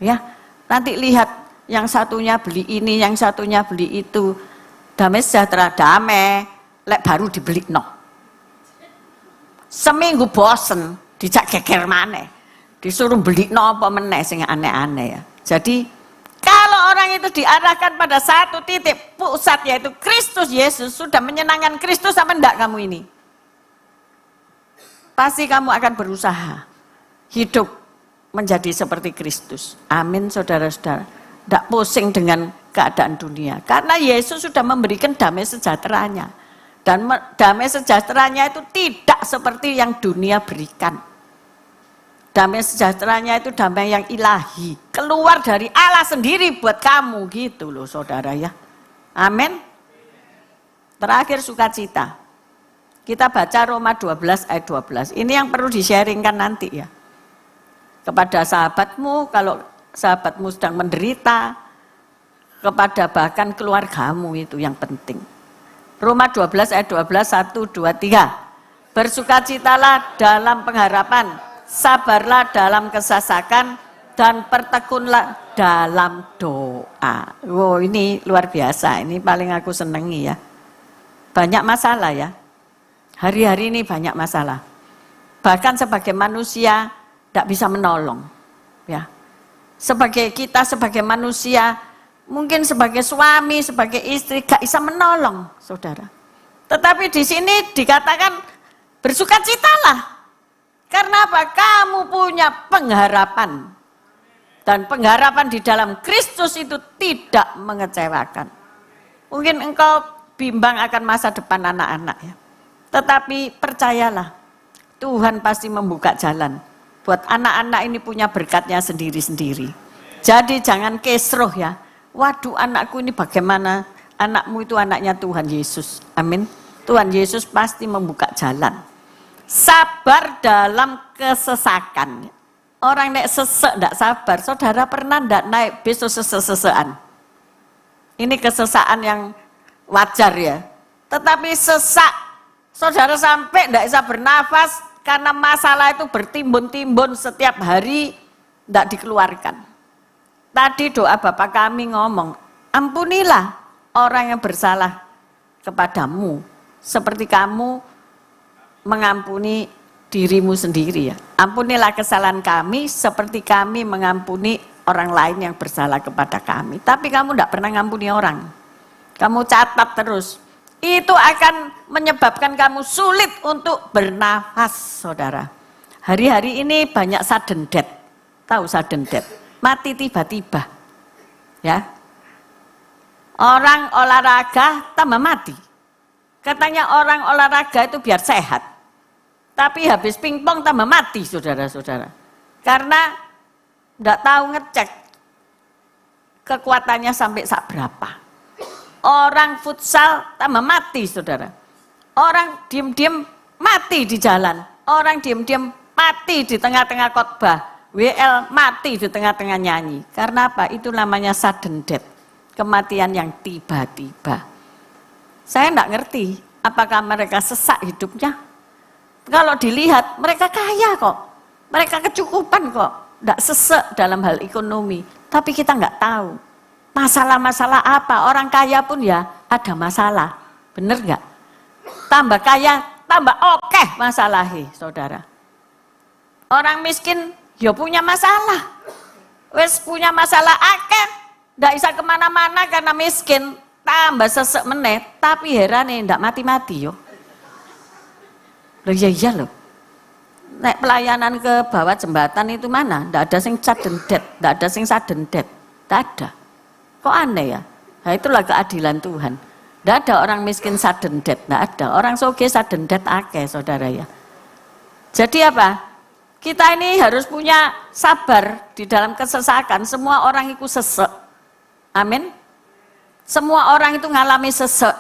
ya. Nanti lihat yang satunya beli ini, yang satunya beli itu. Damai sejahtera, damai lek baru dibeli no. Seminggu bosen dijak geger maneh. Disuruh beli no apa meneh sing aneh-aneh ya. Jadi kalau orang itu diarahkan pada satu titik pusat yaitu Kristus Yesus, sudah menyenangkan Kristus apa enggak kamu ini? Pasti kamu akan berusaha hidup menjadi seperti Kristus. Amin saudara-saudara. Tidak pusing dengan keadaan dunia. Karena Yesus sudah memberikan damai sejahteranya. Dan damai sejahteranya itu tidak seperti yang dunia berikan. Damai sejahteranya itu damai yang ilahi. Keluar dari Allah sendiri buat kamu gitu loh saudara ya. Amin. Terakhir sukacita. Kita baca Roma 12 ayat 12. Ini yang perlu di-sharingkan nanti ya. Kepada sahabatmu, kalau sahabatmu sedang menderita. Kepada bahkan keluargamu itu yang penting. Roma 12 ayat 12, 1, 2, 3. Bersukacitalah dalam pengharapan, sabarlah dalam kesasakan, dan pertekunlah dalam doa. Wow, ini luar biasa, ini paling aku senangi ya. Banyak masalah ya, hari-hari ini banyak masalah. Bahkan sebagai manusia tidak bisa menolong. Ya. Kita sebagai manusia, mungkin sebagai suami, sebagai istri gak bisa menolong, saudara. Tetapi di sini dikatakan bersukacitalah. Karena apa? Kamu punya pengharapan. Dan pengharapan di dalam Kristus itu tidak mengecewakan. Mungkin engkau bimbang akan masa depan anak-anak ya. Tetapi percayalah, Tuhan pasti membuka jalan. Buat anak-anak ini punya berkatnya sendiri-sendiri. Jadi jangan kesroh ya. Waduh anakku ini bagaimana? Anakmu itu anaknya Tuhan Yesus. Amin. Tuhan Yesus pasti membuka jalan. Sabar dalam kesesakan. Orang naik sesek tidak sabar. Saudara pernah tidak naik bis sesek-sesekan? Ini kesesaan yang wajar ya. Tetapi sesak, saudara sampai tidak bisa bernafas karena masalah itu bertimbun-timbun setiap hari tidak dikeluarkan. Tadi doa Bapa kami ngomong, ampunilah orang yang bersalah kepadamu seperti kamu mengampuni dirimu sendiri ya. Ampunilah kesalahan kami seperti kami mengampuni orang lain yang bersalah kepada kami. Tapi kamu tidak pernah ngampuni orang. Kamu catat terus. Itu akan menyebabkan kamu sulit untuk bernafas, saudara. Hari-hari ini banyak sudden death. Tahu sudden death? Mati tiba-tiba. Ya. Orang olahraga tambah mati. Katanya orang olahraga itu biar sehat. Tapi habis pingpong tambah mati, saudara-saudara. Karena tidak tahu ngecek kekuatannya sampai berapa. Orang futsal tambah mati, saudara. Orang diem-diem mati di jalan. Orang diem-diem mati di tengah-tengah khotbah. WL mati di tengah-tengah nyanyi. Karena apa? Itu namanya sudden death. Kematian yang tiba-tiba. Saya enggak ngerti apakah mereka sesak hidupnya. Kalau dilihat mereka kaya kok. Mereka kecukupan kok. Enggak sesek dalam hal ekonomi. Tapi kita enggak tahu. Masalah-masalah apa? Orang kaya pun ya ada masalah. Bener enggak? Tambah kaya, tambah oke masalahnya, saudara. Orang miskin ya punya masalah. Wes punya masalah akeh. Ndak bisa kemana-mana karena miskin. Tambah sesek meneh. Tapi herane ndak mati-mati yo. Loh iya loh. Nek pelayanan ke bawah jembatan itu mana? Ndak ada sing sudden death. Ndak ada sing sudden death. Ndak ada. Kok aneh ya? Nah, itulah keadilan Tuhan. Nggak ada orang miskin sudden death, nggak ada. Orang soge sudden death akeh, saudara ya. Jadi apa? Kita ini harus punya sabar di dalam kesesakan. Semua orang itu sesek. Amin. Semua orang itu ngalami sesek.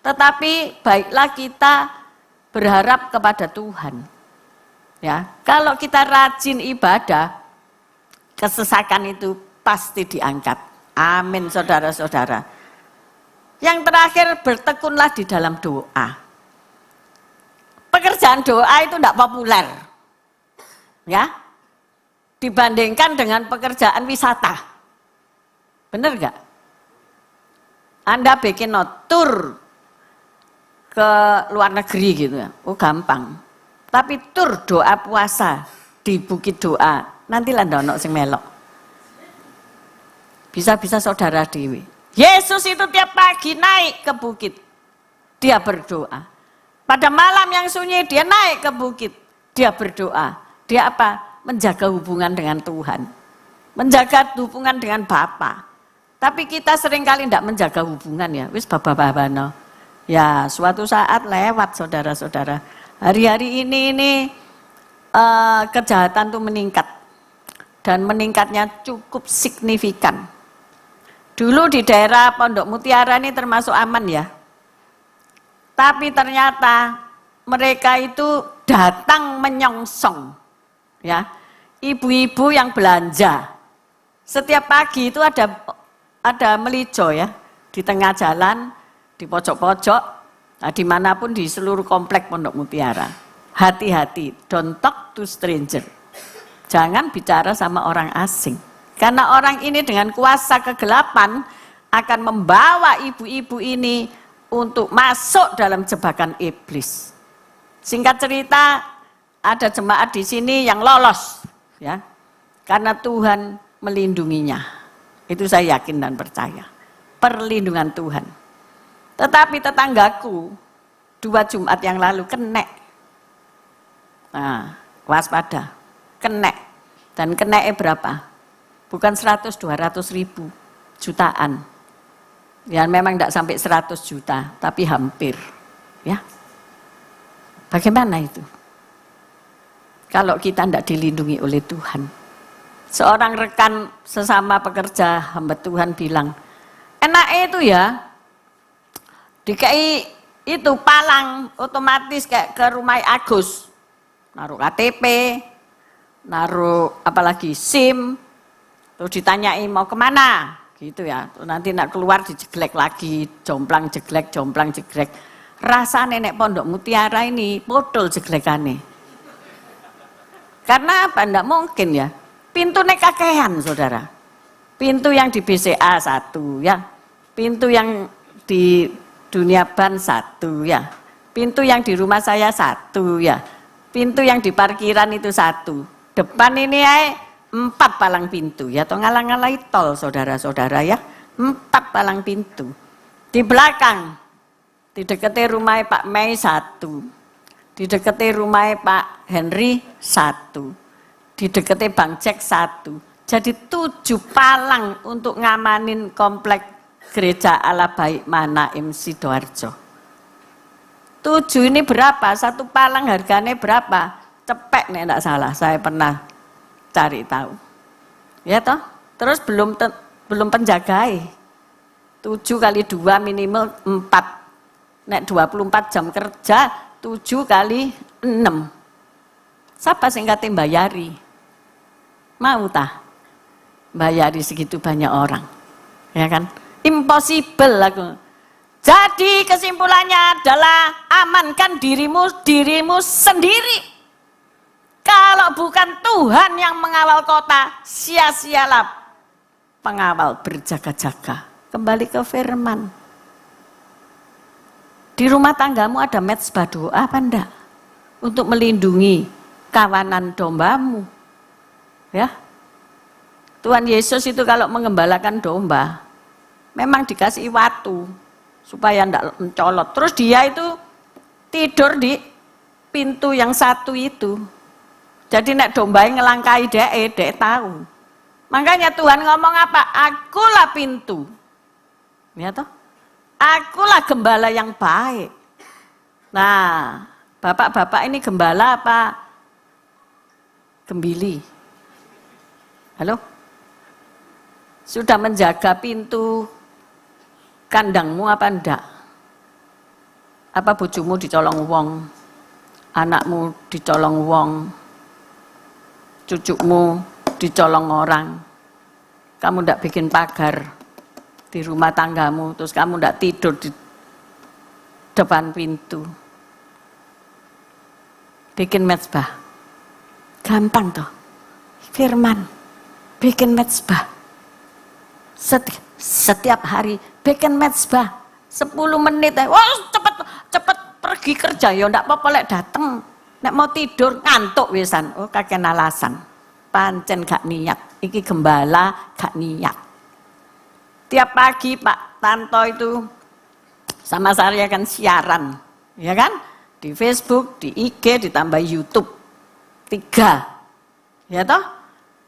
Tetapi baiklah kita berharap kepada Tuhan. Ya, kalau kita rajin ibadah, kesesakan itu pasti diangkat. Amin, saudara-saudara. Yang terakhir, bertekunlah di dalam doa. Pekerjaan doa itu tidak populer, ya, dibandingkan dengan pekerjaan wisata. Bener nggak? Anda bikin tur ke luar negeri gitu ya, oh gampang. Tapi tur doa puasa di bukit doa, nanti landono sing melok. Bisa-bisa saudara dewi. Yesus itu tiap pagi naik ke bukit. Dia berdoa. Pada malam yang sunyi dia naik ke bukit. Dia berdoa. Dia apa? Menjaga hubungan dengan Tuhan. Menjaga hubungan dengan Bapa. Tapi kita seringkali tidak menjaga hubungan ya. Wis baba-baba no. Ya suatu saat lewat saudara-saudara. Hari-hari ini kejahatan itu meningkat. Dan meningkatnya cukup signifikan. Dulu di daerah Pondok Mutiara ini termasuk aman ya. Tapi ternyata mereka itu datang menyongsong. Ya. Ibu-ibu yang belanja. Setiap pagi itu ada melijo ya. Di tengah jalan, di pojok-pojok, nah, dimanapun di seluruh komplek Pondok Mutiara. Hati-hati, don't talk to stranger. Jangan bicara sama orang asing. Karena orang ini dengan kuasa kegelapan akan membawa ibu-ibu ini untuk masuk dalam jebakan iblis. Singkat cerita, ada jemaat di sini yang lolos, ya, karena Tuhan melindunginya. Itu saya yakin dan percaya. Perlindungan Tuhan. Tetapi tetanggaku 2 Jumat yang lalu kena. Nah, waspada, kena. Dan kenanya berapa? Bukan 100-200 ribu, jutaan. Ya memang tidak sampai 100 juta, tapi hampir. Ya. Bagaimana itu? Kalau kita tidak dilindungi oleh Tuhan. Seorang rekan sesama pekerja hamba Tuhan bilang, enaknya itu ya, DKI itu palang otomatis kayak ke rumah Agus. Naruh KTP, naruh apalagi SIM, terus ditanyai mau kemana, gitu ya. Terus nanti nak keluar dijeglek lagi, jomplang jeglek. Rasa nenek Pondok Mutiara ini bodol jeglekane. Karena apa? Ndak mungkin ya. Pintu nek kakehan, saudara. Pintu yang di BCA 1 ya. Pintu yang di Dunia Ban 1 ya. Pintu yang di rumah saya 1 ya. Pintu yang di parkiran itu 1. Depan ini 4 palang pintu ya, atau ngalang-ngalai tol saudara-saudara ya, 4 palang pintu. Di belakang, di dekati rumah Pak Mei 1, di dekati rumah Pak Henry 1, di dekati Bang Jack 1. Jadi 7 palang untuk ngamanin komplek Gereja Allah Baik Manaim Sidoarjo. 7 ini berapa? 1 palang harganya berapa? Cepek nih enggak salah, saya pernah cari tahu. Ya toh? Terus belum penjagai. 7 kali 2 minimal 4. Nek 24 jam kerja 7 kali 6. Siapa sing kate mbayari? Mau tah? Bayari segitu banyak orang. Ya kan? Impossible aku. Jadi kesimpulannya adalah amankan dirimu sendiri. Kalau bukan Tuhan yang mengawal kota, sia-sialah pengawal berjaga-jaga. Kembali ke firman. Di rumah tanggamu ada mezbah doa apa enggak? Untuk melindungi kawanan dombamu. Ya. Tuhan Yesus itu kalau mengembalakan domba, memang dikasih waktu supaya enggak mencolot. Terus dia itu tidur di pintu yang satu itu. Jadi nek domba ngelangkai dek tahu. Makanya Tuhan ngomong apa? Akulah pintu. Ya toh? Akulah gembala yang baik. Nah, bapak-bapak ini gembala apa? Gembili. Halo? Sudah menjaga pintu kandangmu apa enggak? Apa bojomu dicolong wong? Anakmu dicolong wong? Cucumu dicolong orang? Kamu enggak bikin pagar di rumah tanggamu, terus kamu enggak tidur di depan pintu? Bikin mezbah. Gampang toh. Firman. Bikin mezbah. Setiap hari bikin mezbah 10 menit. Wah, cepet pergi kerja ya ndak apa-apa lek dateng. Nek mau tidur ngantuk wisan. Oh, kakek alasan. Pancen gak niat. Iki gembala gak niat. Tiap pagi Pak Tanto itu sama saya kan siaran, ya kan? Di Facebook, di IG, ditambah YouTube. 3. Ya toh?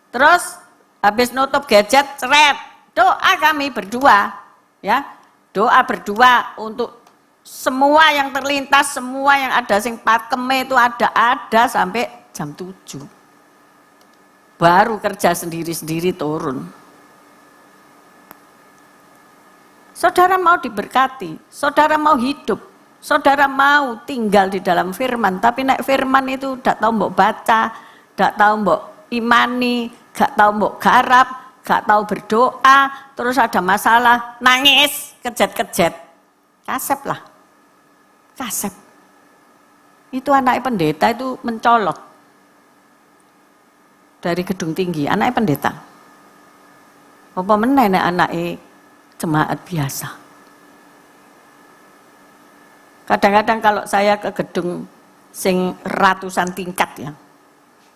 Terus habis nutup gadget, ceret. Doa kami berdua, ya. Doa berdua untuk semua yang terlintas, semua yang ada sing pakeme itu ada sampai jam 7. Baru kerja sendiri-sendiri turun. Saudara mau diberkati, saudara mau hidup, saudara mau tinggal di dalam firman, tapi nek firman itu gak tahu mbok baca, gak tahu mbok imani, gak tahu mbok garap, gak tahu berdoa, terus ada masalah, nangis, kejet-kejet. Kasep lah. Kasep. Itu anak pendeta itu mencolot dari gedung tinggi, anak pendeta. Apa meneh nek anake jemaat biasa. Kadang-kadang kalau saya ke gedung sing ratusan tingkat ya.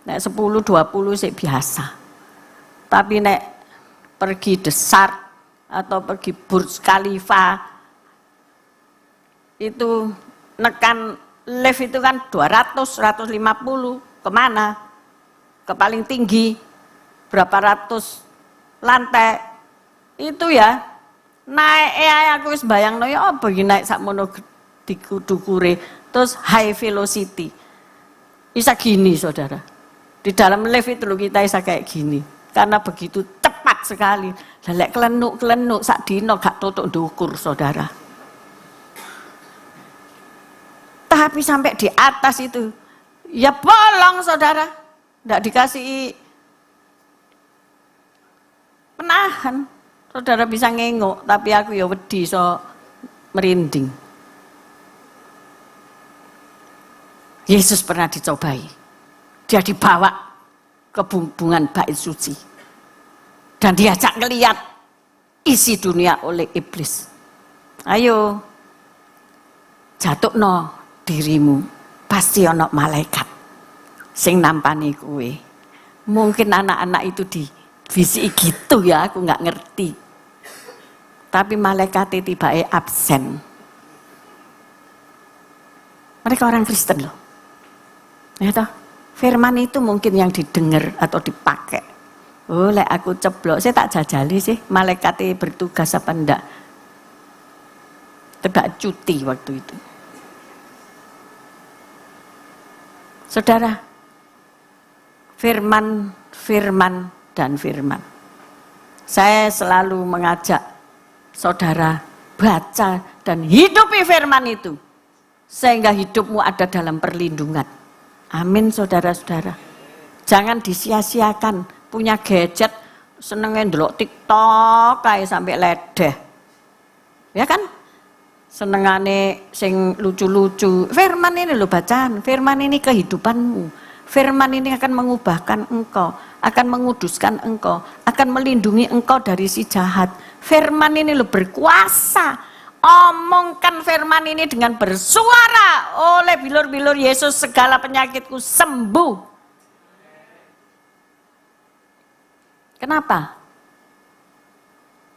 Nek 10 20 sih biasa. Tapi nek pergi Desart atau pergi Burj Khalifa itu nekan lift itu kan 200 150 kemana? Ke paling tinggi berapa ratus lantai itu ya naik aku wis bayangno ya apa iki naik sakmono dukure terus high velocity bisa gini saudara di dalam lift itu loh kita bisa kayak gini karena begitu cepat sekali lek kelenuk sak dino gak tutuk ndukur saudara tapi sampai di atas itu ya bolong saudara ndak dikasih penahan. Saudara bisa ngengok, tapi aku ya wedi so merinding. Yesus pernah dicobai. Dia dibawa ke bumbungan bait suci. Dan diajak ngeliat isi dunia oleh iblis. Ayo, jatuhno dirimu, pasti ono malaikat sing nampani kowe. Mungkin anak-anak itu di visi gitu ya, aku nggak ngerti. Tapi malaikat tiba absen. Mereka orang Kristen loh. Ya toh? Firman itu mungkin yang didengar atau dipakai. Oh, lek aku ceblok, saya tak jajali sih malaikatnya bertugas apa enggak. Tegak cuti waktu itu. Saudara, firman dan firman. Saya selalu mengajak saudara baca dan hidupi firman itu, sehingga hidupmu ada dalam perlindungan. Amin saudara-saudara. Jangan disia-siakan punya gadget, senengnya ndelok TikTok kayak sampai ledeh. Ya kan? Senengane sing lucu-lucu. Firman ini lo bacaan, firman ini kehidupanmu. Firman ini akan mengubahkan engkau, akan menguduskan engkau, akan melindungi engkau dari si jahat. Firman ini lo berkuasa. Omongkan firman ini dengan bersuara. Oleh bilur-bilur Yesus segala penyakitku sembuh. Kenapa?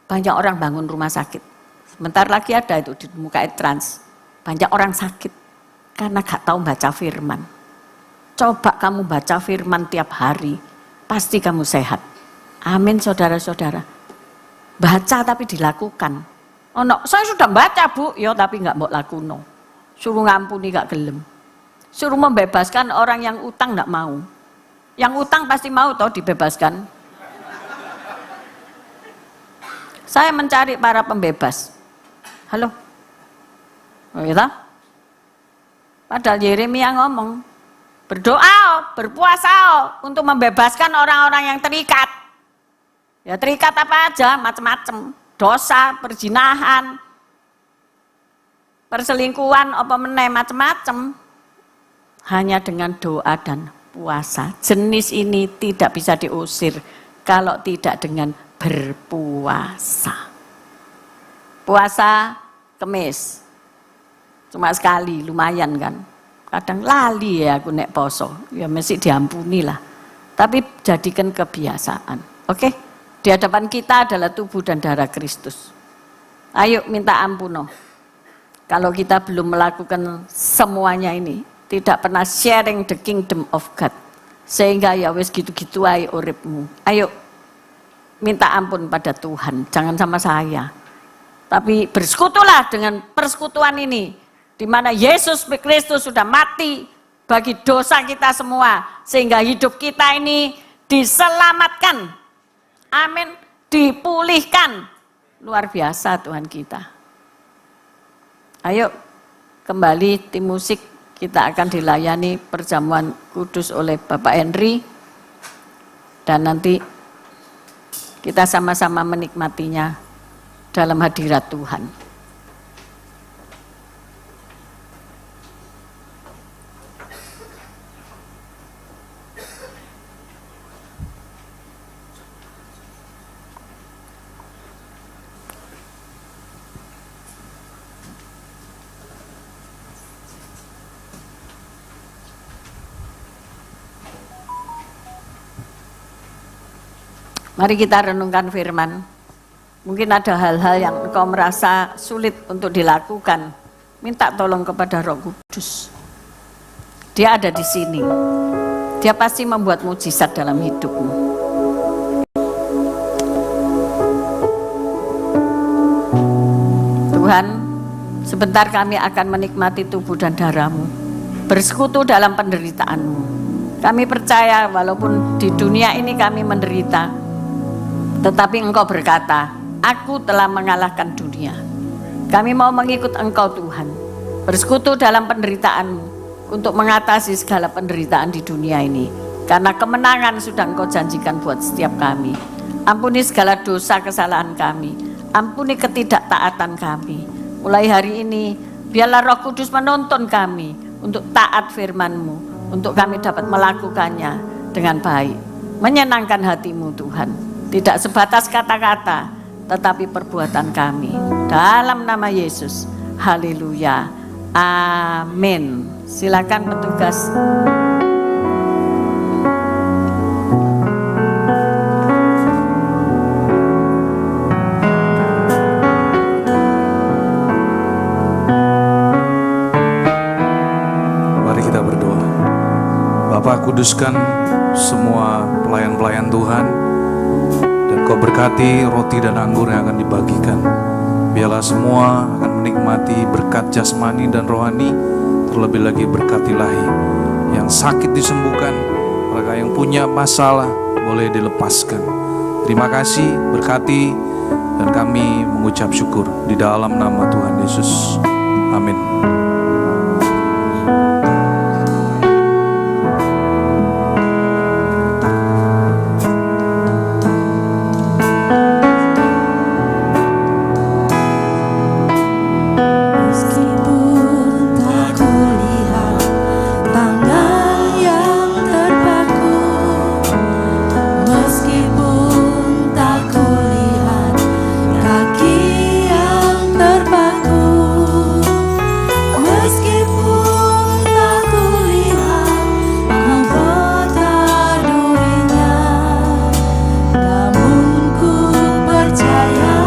Banyak orang bangun rumah sakit. Sebentar lagi ada itu di muka Trans. Banyak orang sakit karena gak tahu baca firman. Coba kamu baca firman tiap hari, pasti kamu sehat. Amin saudara-saudara. Baca tapi dilakukan. Oh no, saya sudah baca Bu, ya tapi nggak mau lakuno. Suruh ngampuni gak gelem. Suruh membebaskan orang yang utang nggak mau. Yang utang pasti mau toh dibebaskan. Saya mencari para pembebas. Halo, oh ya toh? Padahal Yeremia ngomong, berdoa, berpuasa untuk membebaskan orang-orang yang terikat. Ya terikat apa aja, macam-macam. Dosa, perzinahan, perselingkuhan, apa meneh macam-macam. Hanya dengan doa dan puasa. Jenis ini tidak bisa diusir kalau tidak dengan berpuasa. Puasa Kemis. Cuma sekali, lumayan kan. Kadang lali ya aku nek poso, ya mesti diampuni lah. Tapi jadikan kebiasaan, oke? Di hadapan kita adalah tubuh dan darah Kristus. Ayo minta ampuno. Kalau kita belum melakukan semuanya ini, tidak pernah sharing the kingdom of God, sehingga ya wis gitu-gitu ae uripmu. Ayo minta ampun pada Tuhan, jangan sama saya. Tapi bersekutulah dengan persekutuan ini, di mana Yesus Kristus sudah mati bagi dosa kita semua, sehingga hidup kita ini diselamatkan. Amin, dipulihkan. Luar biasa Tuhan kita. Ayo kembali tim musik, kita akan dilayani perjamuan kudus oleh Bapak Henry, dan nanti kita sama-sama menikmatinya dalam hadirat Tuhan. Mari kita renungkan firman. Mungkin ada hal-hal yang engkau merasa sulit untuk dilakukan. Minta tolong kepada Roh Kudus. Dia ada di sini. Dia pasti membuat mujizat dalam hidupmu. Tuhan, sebentar kami akan menikmati tubuh dan darah-Mu, bersekutu dalam penderitaanmu. Kami percaya walaupun di dunia ini kami menderita, tetapi Engkau berkata, aku telah mengalahkan dunia. Kami mau mengikut Engkau Tuhan, bersekutu dalam penderitaan-Mu untuk mengatasi segala penderitaan di dunia ini. Karena kemenangan sudah Engkau janjikan buat setiap kami. Ampuni segala dosa kesalahan kami, ampuni ketidaktaatan kami. Mulai hari ini, biarlah Roh Kudus menuntun kami untuk taat firman-Mu, untuk kami dapat melakukannya dengan baik, menyenangkan hati-Mu Tuhan. Tidak sebatas kata-kata, tetapi perbuatan kami. Dalam nama Yesus. Haleluya. Amin. Silakan petugas.
Mari kita berdoa. Bapa, kuduskan semua pelayan-pelayan Tuhan, dan Kau berkati roti dan anggur yang akan dibagikan. Biarlah semua akan menikmati berkat jasmani dan rohani. Terlebih lagi berkatilah yang sakit disembuhkan, mereka yang punya masalah boleh dilepaskan. Terima kasih, berkati Dan kami mengucap syukur di dalam nama Tuhan Yesus. Amin.
Meskipun tak kulihat tangan yang terpaku, meskipun tak kulihat kaki yang terpaku, meskipun tak kulihat mahkota durinya, namun ku percaya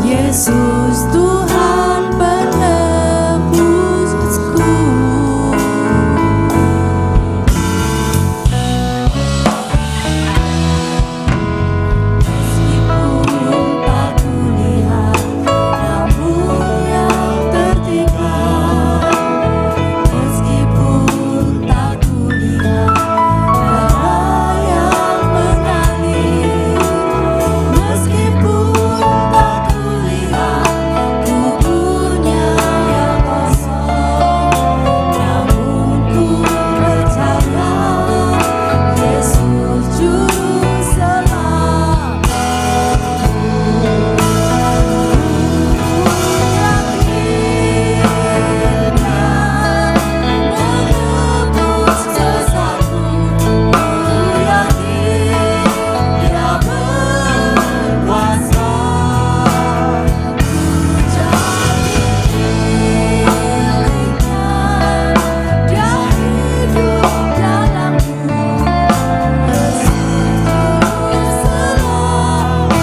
Yesus Tuhan penebusku. Meskipun tak kulihat rambut yang tertimpa, meskipun tak kulihat darah yang mengalir, meskipun tak kulihat kuburnya yang kosong, namun ku percaya Yesus Juru Selamat. Menebus dosaku, ku yakin Dia berkuasa. Ku jadi miliknya, Dia hidup dalamku. Yesus Juru Selamatku.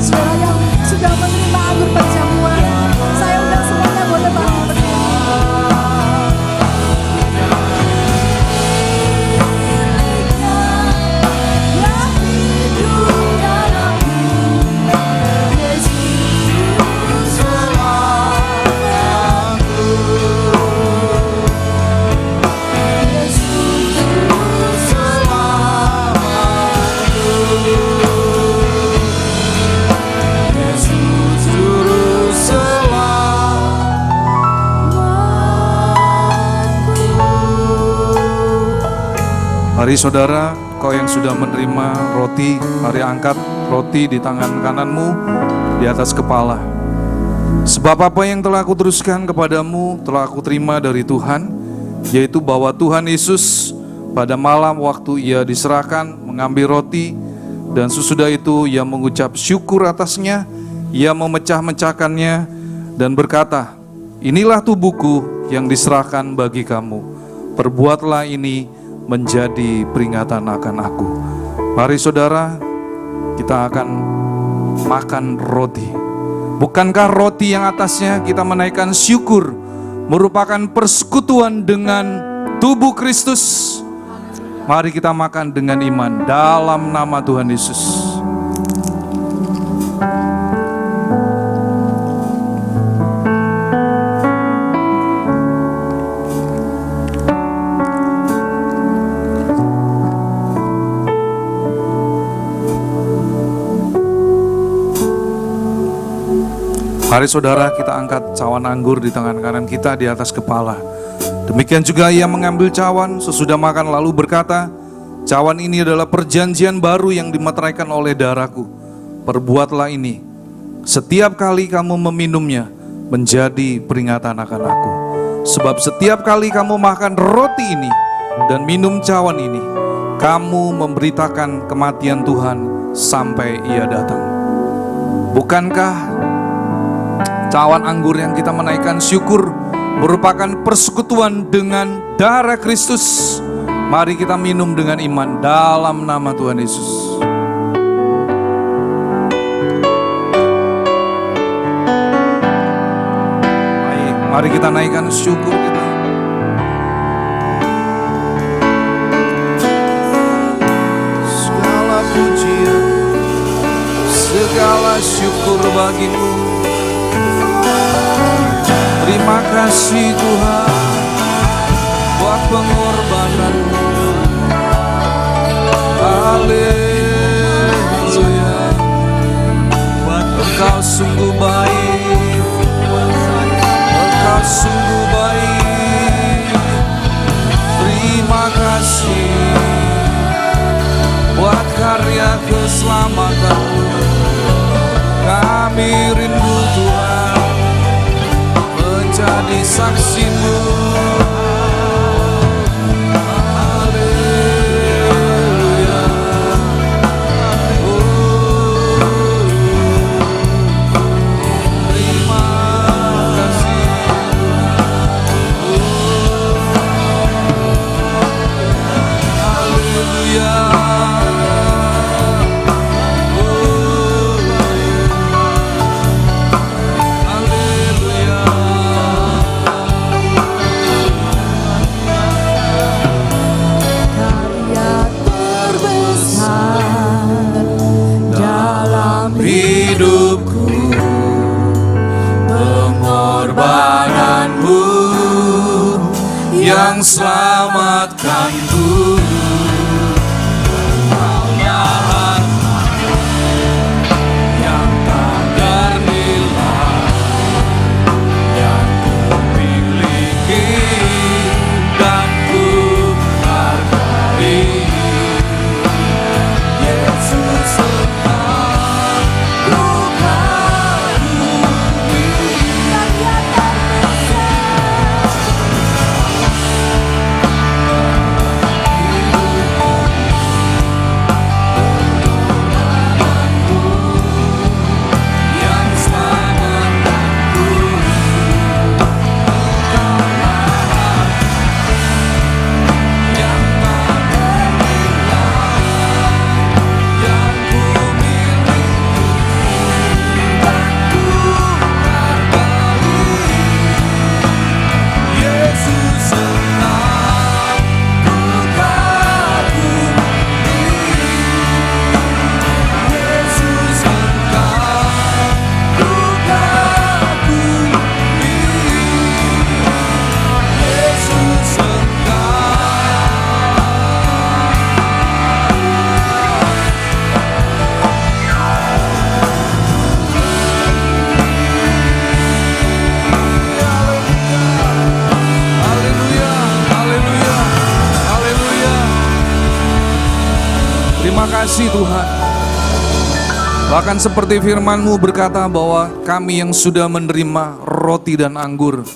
Saudara yang sudah menerima anggur perjamuan, saya undang semuanya boleh bangkit berdiri. Dia hidup dalamku, Yesus Juru Selamatku. Yesus Juru Selamatku. Yesus Juru Selamatku.
Mari saudara, kau yang sudah menerima roti, mari angkat roti di tangan kananmu di atas kepala. Sebab apa yang telah aku teruskan kepadamu telah aku terima dari Tuhan, yaitu bahwa Tuhan Yesus pada malam waktu ia diserahkan mengambil roti, dan sesudah itu ia mengucap syukur atasnya, ia memecah-mecahkannya dan berkata, inilah tubuhku yang diserahkan bagi kamu. Perbuatlah ini menjadi peringatan akan aku. Mari saudara, kita akan makan roti. Bukankah roti yang atasnya kita menaikkan syukur merupakan persekutuan dengan tubuh Kristus? Mari kita makan dengan iman dalam nama Tuhan Yesus. Mari saudara, kita angkat cawan anggur di tangan kanan kita di atas kepala. Demikian juga ia mengambil cawan sesudah makan lalu berkata, cawan ini adalah perjanjian baru yang dimeteraikan oleh darahku. Perbuatlah ini setiap kali kamu meminumnya menjadi peringatan akan aku. Sebab setiap kali kamu makan roti ini dan minum cawan ini, kamu memberitakan kematian Tuhan sampai ia datang. Bukankah cawan anggur yang kita menaikkan syukur merupakan persekutuan dengan darah Kristus. Mari kita minum dengan iman dalam nama Tuhan Yesus. Mari kita naikkan syukur kita. Segala pujian, segala syukur bagimu. Terima kasih Tuhan buat pengorbananmu. Haleluya. Engkau sungguh baik, Engkau sungguh baik. Terima kasih buat karya keselamatan. Kami rindu Tuhan menjadi saksimu. Haleluya. Terima kasih. Haleluya. Hidupku, pengorbananmu yang selamatkanku. Kemuliaan yang tak ternilai yang kumiliki dan ku hargai. Yesus kasih Tuhan. Bahkan seperti firman-Mu berkata bahwa kami yang sudah menerima roti dan anggur,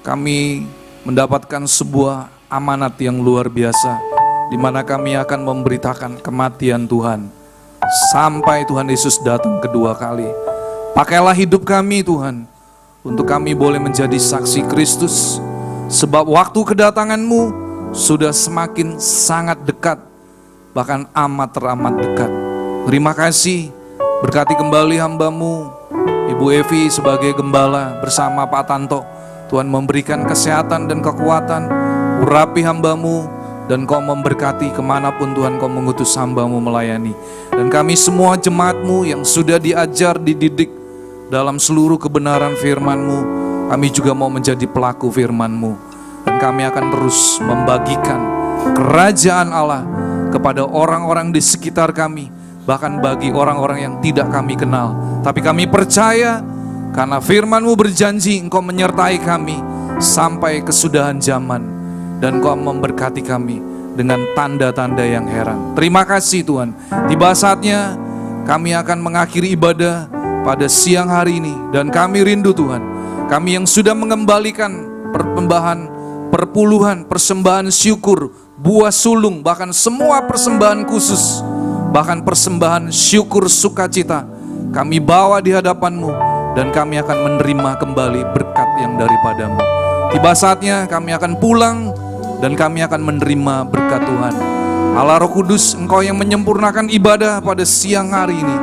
kami mendapatkan sebuah amanat yang luar biasa, di mana kami akan memberitakan kematian Tuhan sampai Tuhan Yesus datang kedua kali. Pakailah hidup kami Tuhan, untuk kami boleh menjadi saksi Kristus, sebab waktu kedatangan-Mu sudah semakin sangat dekat, bahkan amat-teramat dekat. Terima kasih, berkati kembali hamba-Mu Ibu Evi sebagai gembala bersama Pak Tanto. Tuhan memberikan kesehatan dan kekuatan, urapi hamba-Mu, dan Kau memberkati kemanapun Tuhan Kau mengutus hamba-Mu melayani. Dan kami semua jemaat-Mu yang sudah diajar, dididik dalam seluruh kebenaran firman-Mu, kami juga mau menjadi pelaku firman-Mu. Dan kami akan terus membagikan kerajaan Allah kepada orang-orang di sekitar kami, bahkan bagi orang-orang yang tidak kami kenal. Tapi kami percaya, karena firman-Mu berjanji Engkau menyertai kami sampai kesudahan zaman, dan Engkau memberkati kami dengan tanda-tanda yang heran. Terima kasih Tuhan. Tiba saatnya kami akan mengakhiri ibadah pada siang hari ini, dan kami rindu Tuhan, kami yang sudah mengembalikan perpuluhan, persembahan syukur, buah sulung, bahkan semua persembahan khusus, bahkan persembahan syukur sukacita, kami bawa di hadapan-Mu, dan kami akan menerima kembali berkat yang daripada-Mu. Tiba saatnya kami akan pulang dan kami akan menerima berkat Tuhan. Allah Roh Kudus, Engkau yang menyempurnakan ibadah pada siang hari ini.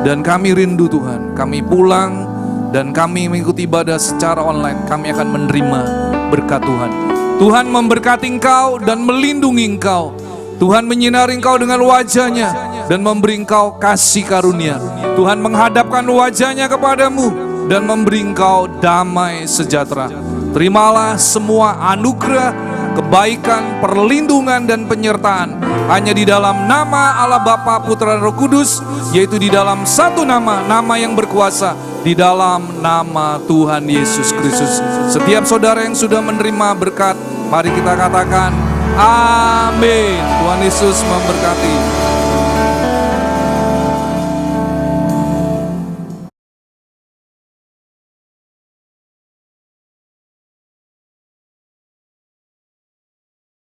Dan kami rindu Tuhan, kami pulang dan kami mengikuti ibadah secara online. Kami akan menerima berkat Tuhan. Tuhan memberkati Engkau dan melindungi Engkau. Tuhan menyinari Engkau dengan wajah-Nya dan memberi Engkau kasih karunia. Tuhan menghadapkan wajah-Nya kepadamu dan memberi Engkau damai sejahtera. Terimalah semua anugerah, kebaikan, perlindungan, dan penyertaan hanya di dalam nama Allah Bapa, Putra, dan Roh Kudus, yaitu di dalam satu nama, nama yang berkuasa, di dalam nama Tuhan Yesus Kristus. Setiap saudara yang sudah menerima berkat, mari kita katakan amin. Tuhan Yesus memberkati.